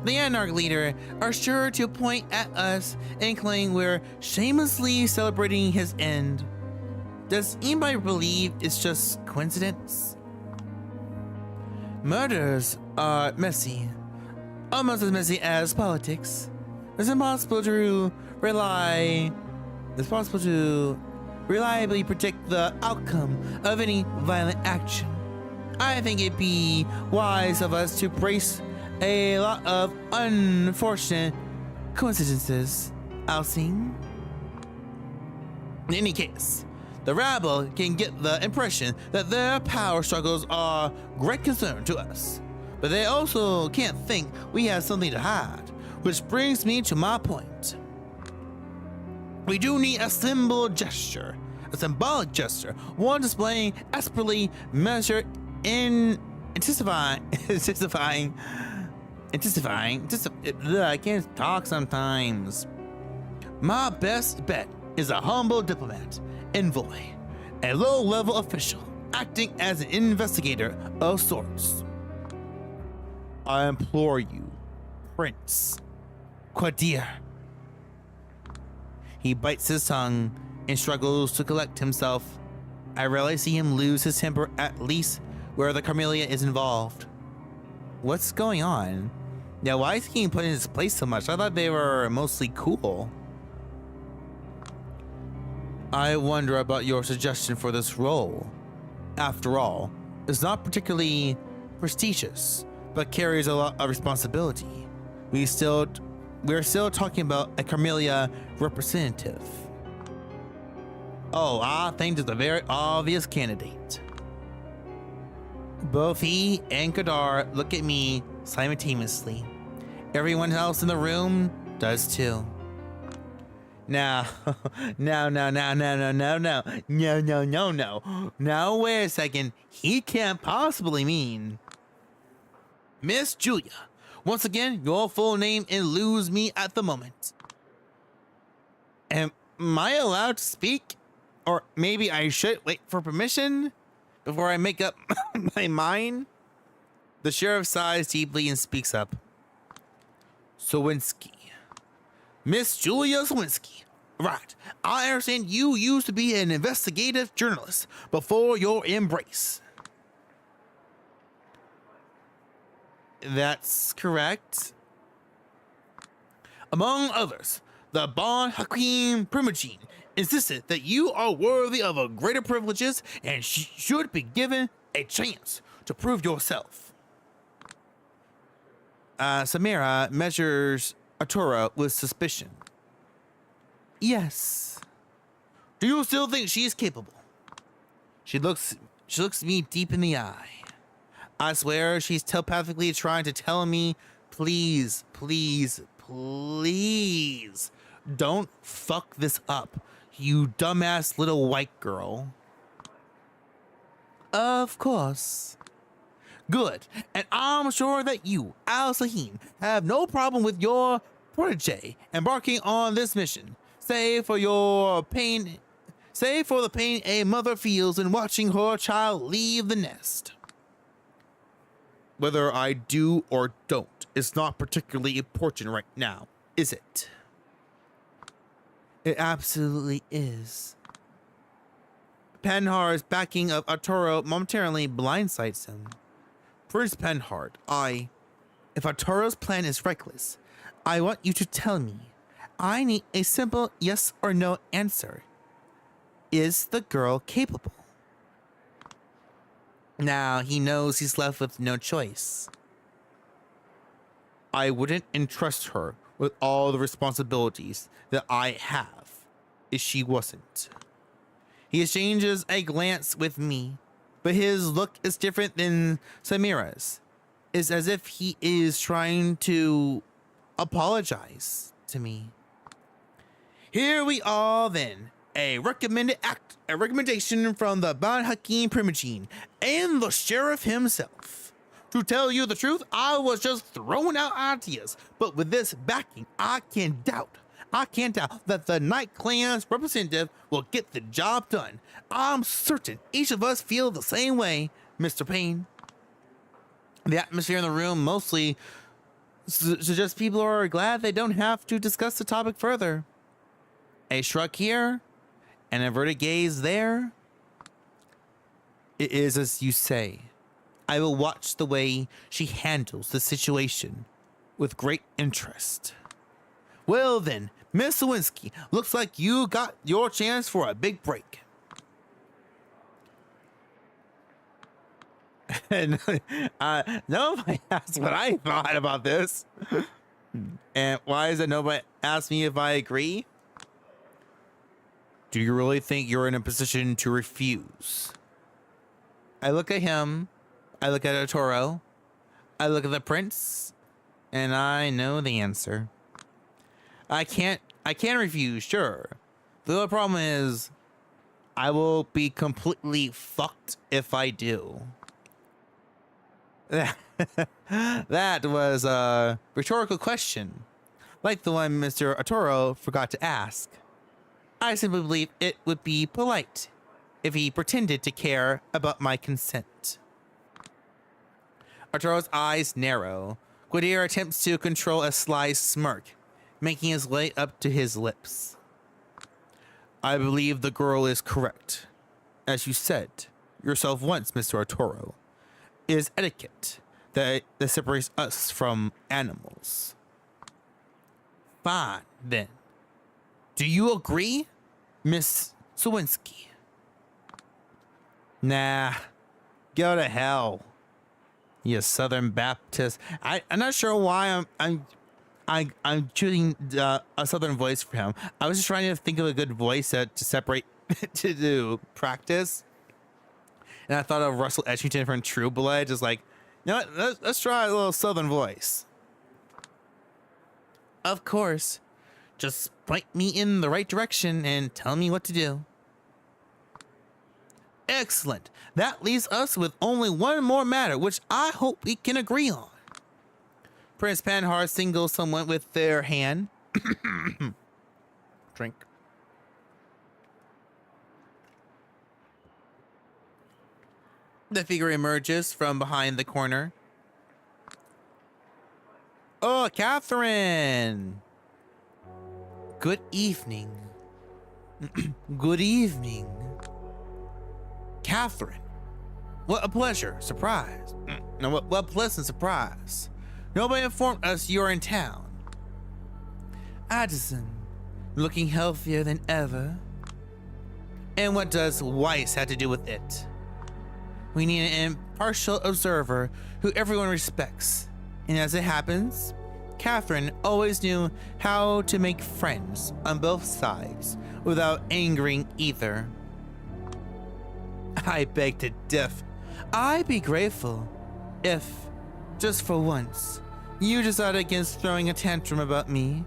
A: The Anarch leader are sure to point at us and claim we're shamelessly celebrating his end. Does anybody believe it's just coincidence? Murders are messy, almost as messy as politics. It's impossible to reliably predict the outcome of any violent action. I think it'd be wise of us to brace a lot of unfortunate coincidences, Alcine. In any case, the rabble can get the impression that their power struggles are great concern to us, but they also can't think we have something to hide, which brings me to my point. We do need a symbolic gesture, one displaying expertly measured in intensifying. I can't talk sometimes. My best bet is a humble diplomat, envoy, a low-level official acting as an investigator of sorts. I implore you, Prince Qadir. He bites his tongue and struggles to collect himself. I rarely see him lose his temper, at least where the Carmelia is involved. What's going on? Yeah, why is he getting put in his place so much? I thought they were mostly cool. I wonder about your suggestion for this role. After all, it's not particularly prestigious, but carries a lot of responsibility. We're still talking about a Carmelia representative. Oh, I think it's a very obvious candidate. Both he and Kadar look at me simultaneously. Everyone else in the room does too. Now, no. Now, wait a second. He can't possibly mean Miss Julia. Once again, your full name eludes me at the moment. Am I allowed to speak? Or maybe I should wait for permission before I make up my mind? The sheriff sighs deeply and speaks up. Sawinski. Miss Julia Sawinski. Right. I understand you used to be an investigative journalist before your embrace. That's correct. Among others, the Bon Hakim Primogene insisted that you are worthy of a greater privileges and should be given a chance to prove yourself. Samira measures Atura with suspicion. Yes. Do you still think she is capable? She looks me deep in the eye. I swear she's telepathically trying to tell me, please, don't fuck this up, you dumbass little white girl. Of course. Good. And I'm sure that you, Al Sahim, have no problem with your protege embarking on this mission, save for the pain a mother feels in watching her child leave the nest. Whether I do or don't is not particularly important right now, is it? It absolutely is. Panhar's backing of Arturo momentarily blindsides him. Prince Penhard, if Arturo's plan is reckless, I want you to tell me. I need a simple yes or no answer. Is the girl capable? Now he knows he's left with no choice. I wouldn't entrust her with all the responsibilities that I have if she wasn't. He exchanges a glance with me, but his look is different than Samira's. It's as if he is trying to apologize to me. Here we are then. A recommendation from the Ban Hakim Primogene and the sheriff himself. To tell you the truth, I was just throwing out ideas, but with this backing, I can't doubt that the Night Clan's representative will get the job done. I'm certain each of us feel the same way, Mr. Payne. The atmosphere in the room mostly suggests people are glad they don't have to discuss the topic further. A shrug here, an averted gaze there. It is as you say. I will watch the way she handles the situation with great interest. Well then, Miss Lewinsky, looks like you got your chance for a big break. And nobody asked what I thought about this. And why is it nobody asked me if I agree? Do you really think you're in a position to refuse? I look at him, I look at Arturo, I look at the prince, and I know the answer. I can't refuse, sure. The only problem is I will be completely fucked if I do. That was a rhetorical question, like the one Mr. Arturo forgot to ask. I simply believe it would be polite if he pretended to care about my consent. Arturo's eyes narrow. Gwydir attempts to control a sly smirk, making his way up to his lips. I believe the girl is correct. As you said yourself once, Mr. Arturo, it is etiquette that separates us from animals. Fine, then. Do you agree, Miss Lewinsky? Nah, go to hell, you Southern Baptist. I'm not sure why I'm choosing a Southern voice for him. I was just trying to think of a good voice to separate to do practice, and I thought of Russell Edgington from True Blood. Just like, you know what? Let's try a little Southern voice. Of course. Just point me in the right direction and tell me what to do. Excellent. That leaves us with only one more matter, which I hope we can agree on. Prince Penhard singles someone with their hand. Drink. The figure emerges from behind the corner. Oh, Catherine! Good evening. Good evening. Catherine. What a pleasure. Surprise. No, what a pleasant surprise. Nobody informed us you're in town. Addison, looking healthier than ever. And what does Weiss have to do with it? We need an impartial observer who everyone respects. And as it happens, Catherine always knew how to make friends on both sides without angering either. I beg to differ. I'd be grateful if, just for once, you decided against throwing a tantrum about me,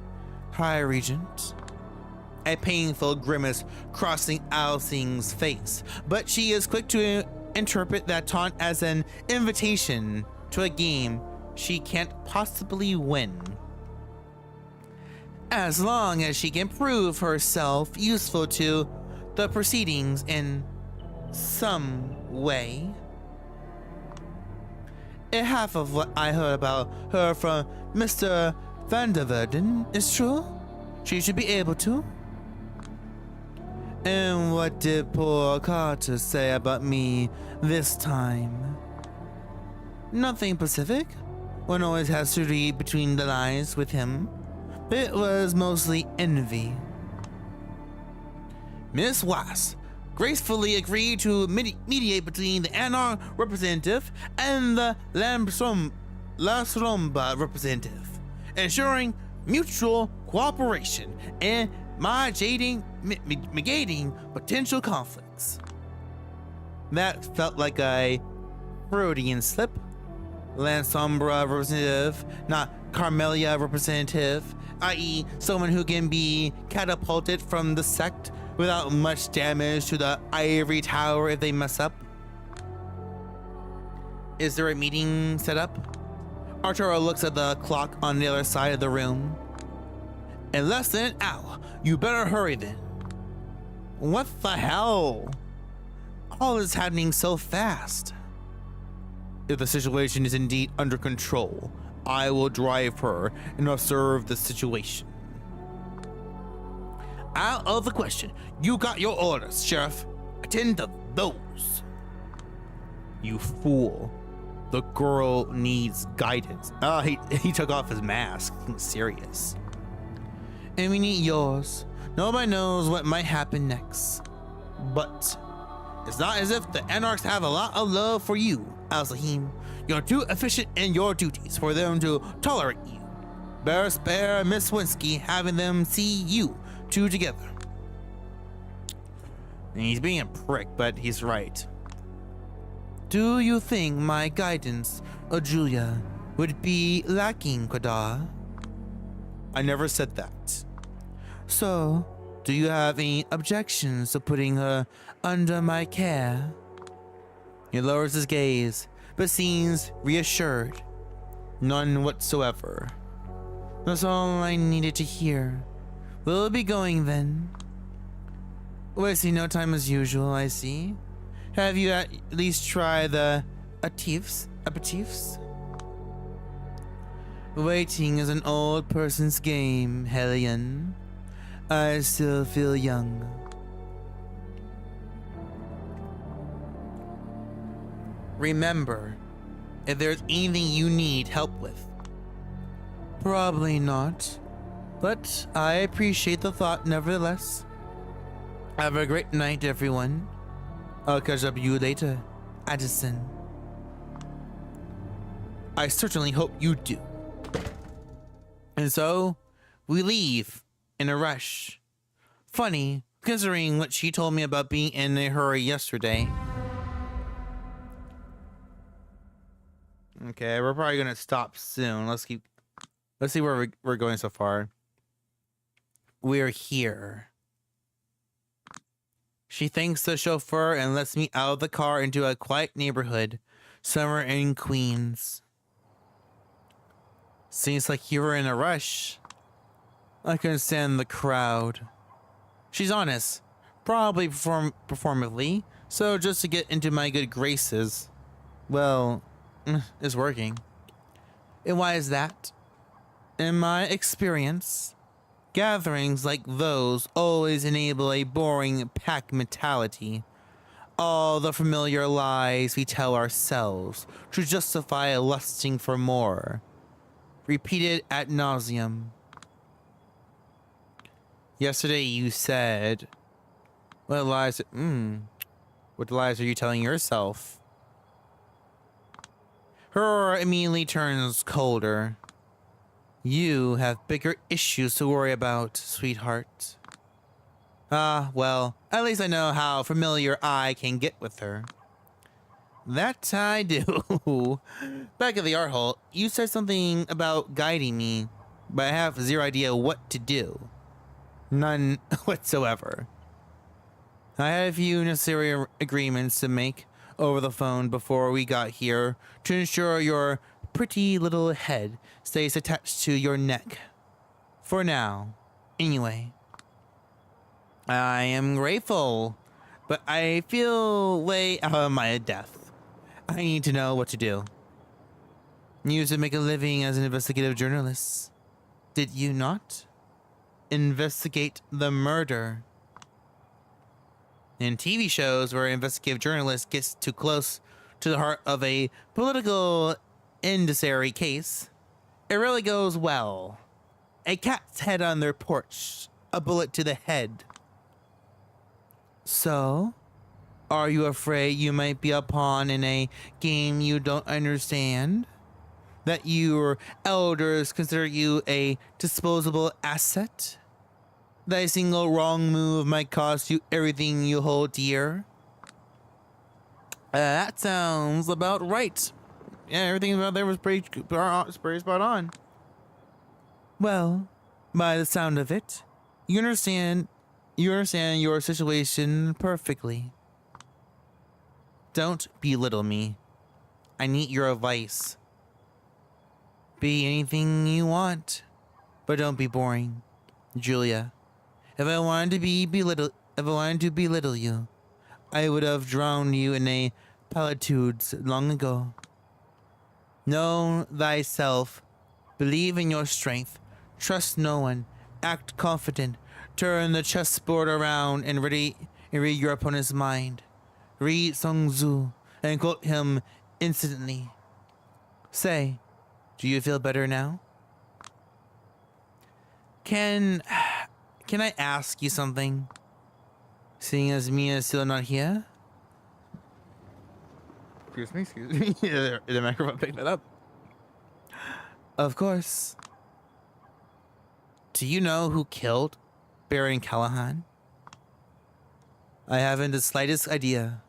A: High Regent. A painful grimace crossing Alcing's face, but she is quick to interpret that taunt as an invitation to a game she can't possibly win. As long as she can prove herself useful to the proceedings in some way. If half of what I heard about her from Mr. Vanderverden is true, she should be able to. And what did poor Carter say about me this time? Nothing specific. One always has to read between the lines with him. It was mostly envy. Miss Weiss gracefully agreed to mediate between the Anarch representative and the La Somba representative, ensuring mutual cooperation and mitigating potential conflicts. That felt like a Freudian slip. La Sombra representative, not Carmelia representative, i.e. someone who can be catapulted from the sect without much damage to the ivory tower if they mess up. Is there a meeting set up? Arturo looks at the clock on the other side of the room. In less than an hour. You better hurry then. What the hell? All is happening so fast. If the situation is indeed under control, I will drive her and observe the situation. Out of the question. You got your orders, Sheriff. Attend to those. You fool. The girl needs guidance. He took off his mask. He's serious. And we need yours. Nobody knows what might happen next. But it's not as if the Anarchs have a lot of love for you, Al-Zahim. You're too efficient in your duties for them to tolerate you. Better spare Miss Winsky having them see you two together. And he's being a prick, but he's right. Do you think my guidance, Julia, would be lacking, Qadar? I never said that. So, do you have any objections to putting her under my care? He lowers his gaze, but seems reassured. None whatsoever. That's all I needed to hear. We'll be going then. Wasting no time as usual, I see. Have you at least tried the aperitifs? Waiting is an old person's game, Hellion. I still feel young. Remember, if there's anything you need help with. Probably not, but I appreciate the thought nevertheless. Have a great night, everyone. I'll catch up with you later, Addison. I certainly hope you do. And so, we leave in a rush. Funny, considering what she told me about being in a hurry yesterday. Okay, we're probably gonna stop soon. Let's see where we're going so far. We're here. She thanks the chauffeur and lets me out of the car into a quiet neighborhood, somewhere in Queens. Seems like you were in a rush. I couldn't stand the crowd. She's honest, probably performatively, so just to get into my good graces. Well, it's working. And why is that? In my experience, gatherings like those always enable a boring pack mentality. All the familiar lies we tell ourselves to justify lusting for more. Repeated ad nauseum. Yesterday you said, what lies are you telling yourself? Her immediately turns colder. You have bigger issues to worry about, sweetheart. Well, at least I know how familiar I can get with her. That I do. Back at the art hall, you said something about guiding me, but I have zero idea what to do. None whatsoever. I had a few necessary agreements to make over the phone before we got here to ensure your pretty little head stays attached to your neck. For now, anyway. I am grateful, but I feel way out of my depth. I need to know what to do. You used to make a living as an investigative journalist. Did you not? Investigate the murder. In TV shows where investigative journalist gets too close to the heart of a political indicatory case, it really goes well. A cat's head on their porch, a bullet to the head. So, are you afraid you might be a pawn in a game you don't understand? That your elders consider you a disposable asset? That a single wrong move might cost you everything you hold dear? That sounds about right. Yeah, everything about there was pretty spot on. Well, by the sound of it, you understand your situation perfectly. Don't belittle me. I need your advice. Be anything you want, but don't be boring, Julia. If I wanted to belittle you, I would have drowned you in a platitudes long ago. Know thyself, believe in your strength, trust no one, act confident, turn the chessboard around and read your opponent's mind. Read Sun Tzu and quote him instantly. Say, do you feel better now? Can I ask you something? Seeing as Mia is still not here? Excuse me. The microphone picked that up. Of course. Do you know who killed Baron Callahan? I haven't the slightest idea.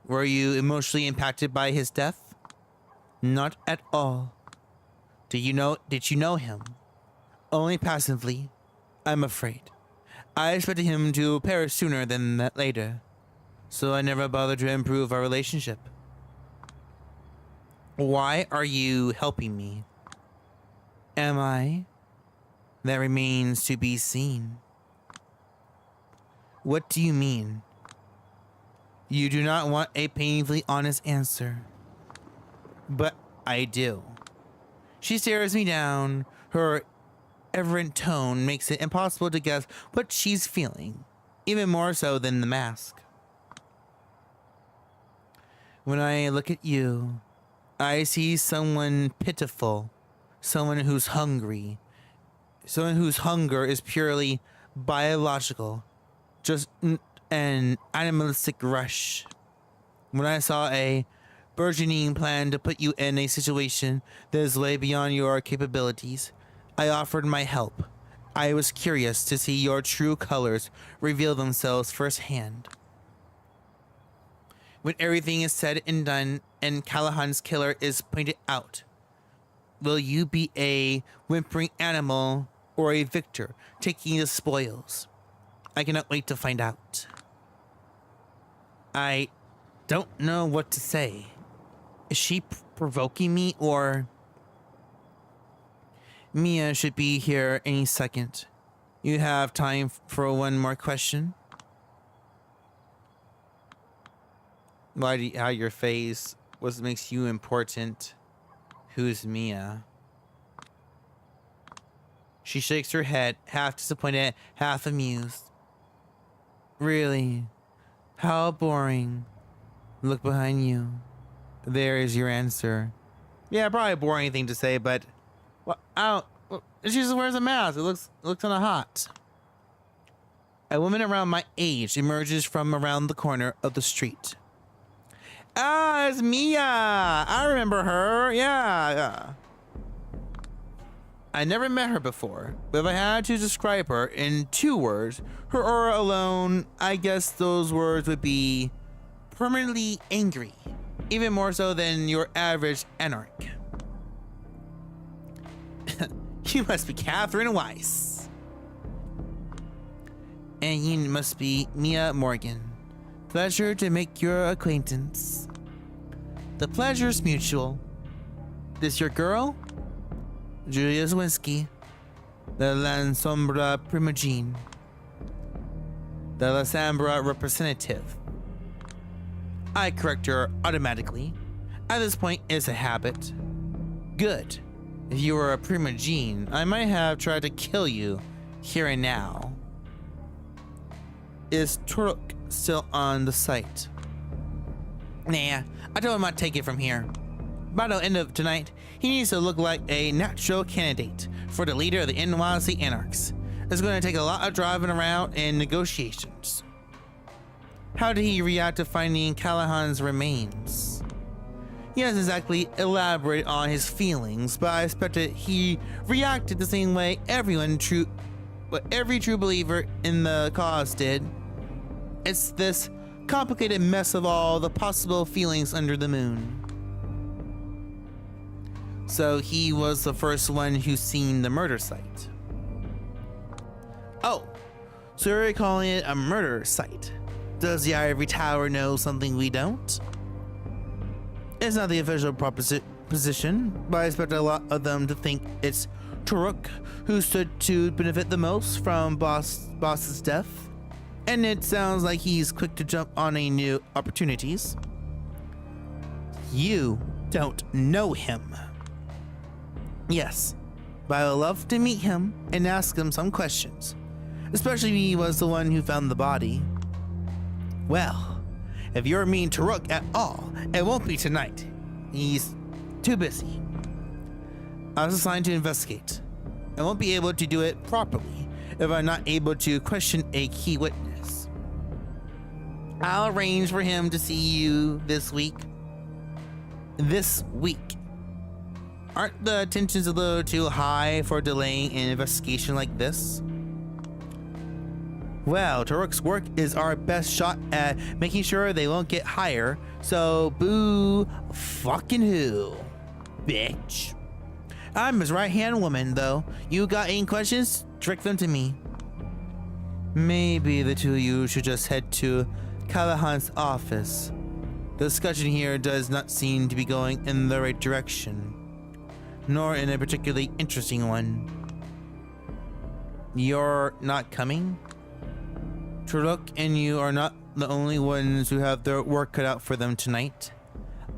A: Were you emotionally impacted by his death? Not at all. Did you know him? Only passively, I'm afraid. I expected him to perish sooner than that later, so I never bothered to improve our relationship. Why are you helping me? Am I? That remains to be seen. What do you mean? You do not want a painfully honest answer. But I do. She stares me down. Her irreverent tone makes it impossible to guess what she's feeling, even more so than the mask. When I look at you, I see someone pitiful, someone who's hungry, someone whose hunger is purely biological, just an animalistic rush. When I saw a burgeoning plan to put you in a situation that is way beyond your capabilities, I offered my help. I was curious to see your true colors reveal themselves firsthand. When everything is said and done and Callahan's killer is pointed out, will you be a whimpering animal or a victor taking the spoils? I cannot wait to find out. I don't know what to say. Is she provoking me, or... Mia should be here any second. You have time for one more question? How your face? What makes you important? Who's Mia? She shakes her head, half disappointed, half amused. Really? How boring. Look behind you. There is your answer. Yeah, probably a boring thing to say, but... Well, she just wears a mask. It looks kind of hot. A woman around my age emerges from around the corner of the street. Ah, it's Mia. I remember her. Yeah. I never met her before, but if I had to describe her in 2 words, her aura alone, I guess those words would be permanently angry, even more so than your average anarch. You must be Catherine Weiss. And you must be Mia Morgan. Pleasure to make your acquaintance. The pleasure's mutual. This your girl? Julia Zawinski, the Lansombra Primogene, the Lasambra representative. I correct her automatically. At this point, it's a habit. Good. If you were a Primogene, I might have tried to kill you here and now. Is Turok still on the site? Nah, I told him I'd take it from here. By the end of tonight, he needs to look like a natural candidate for the leader of the NYC Anarchs. It's going to take a lot of driving around and negotiations. How did he react to finding Callahan's remains? He hasn't exactly elaborated on his feelings, but I expected he reacted the same way every true believer in the cause did. It's this complicated mess of all the possible feelings under the moon. So he was the first one who seen the murder site. Oh, so you're calling it a murder site? Does the Ivory Tower know something we don't? It's not the official position, but I expect a lot of them to think it's Turok who stood to benefit the most from Boss's death. And it sounds like he's quick to jump on any new opportunities. You don't know him. Yes, but I would love to meet him and ask him some questions, especially if he was the one who found the body. Well, if you're mean to Rook at all, it won't be tonight. He's too busy. I was assigned to investigate. I won't be able to do it properly if I'm not able to question a key witness. I'll arrange for him to see you this week. This week. Aren't the tensions a little too high for delaying an investigation like this? Well, Turok's work is our best shot at making sure they won't get higher, so boo fucking who, bitch. I'm his right-hand woman, though. You got any questions? Direct them to me. Maybe the two of you should just head to Callahan's office. The discussion here does not seem to be going in the right direction, nor in a particularly interesting one. You're not coming? Turok and you are not the only ones who have their work cut out for them tonight.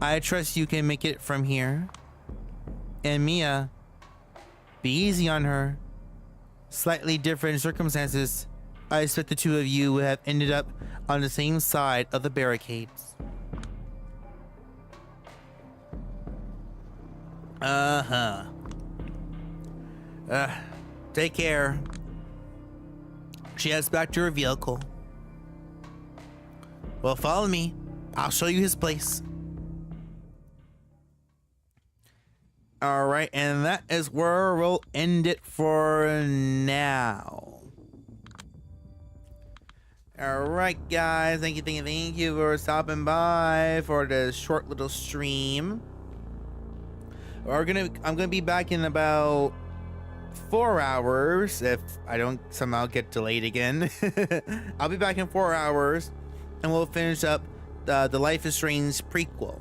A: I trust you can make it from here. And Mia, be easy on her. Slightly different circumstances, I expect the two of you would have ended up on the same side of the barricades. Take care. She heads back to her vehicle. Well, follow me. I'll show you his place. Alright, and that is where we'll end it for now. Alright, guys. Thank you for stopping by for this short little stream. I'm gonna be back in about 4 hours if I don't somehow get delayed again. I'll be back in 4 hours and we'll finish up the Life is Strange prequel.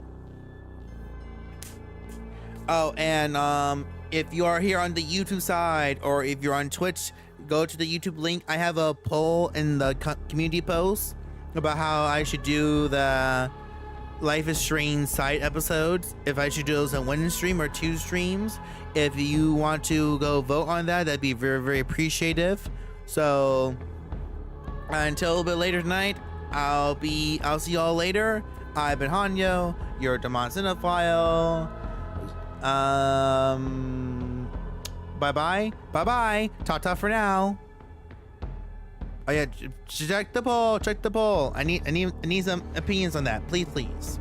A: Oh, and if you are here on the YouTube side or if you're on Twitch, go to the YouTube link. I have a poll in the community post about how I should do the Life is Strange side episodes, if I should do those in one stream or 2 streams. If you want to go vote on that, that'd be very, very appreciative. So until a little bit later tonight, I'll see y'all later. I've been Hanyo, your Demon Cinephile. Bye-bye. Ta-ta for now. Oh yeah, check the poll. I need some opinions on that. Please.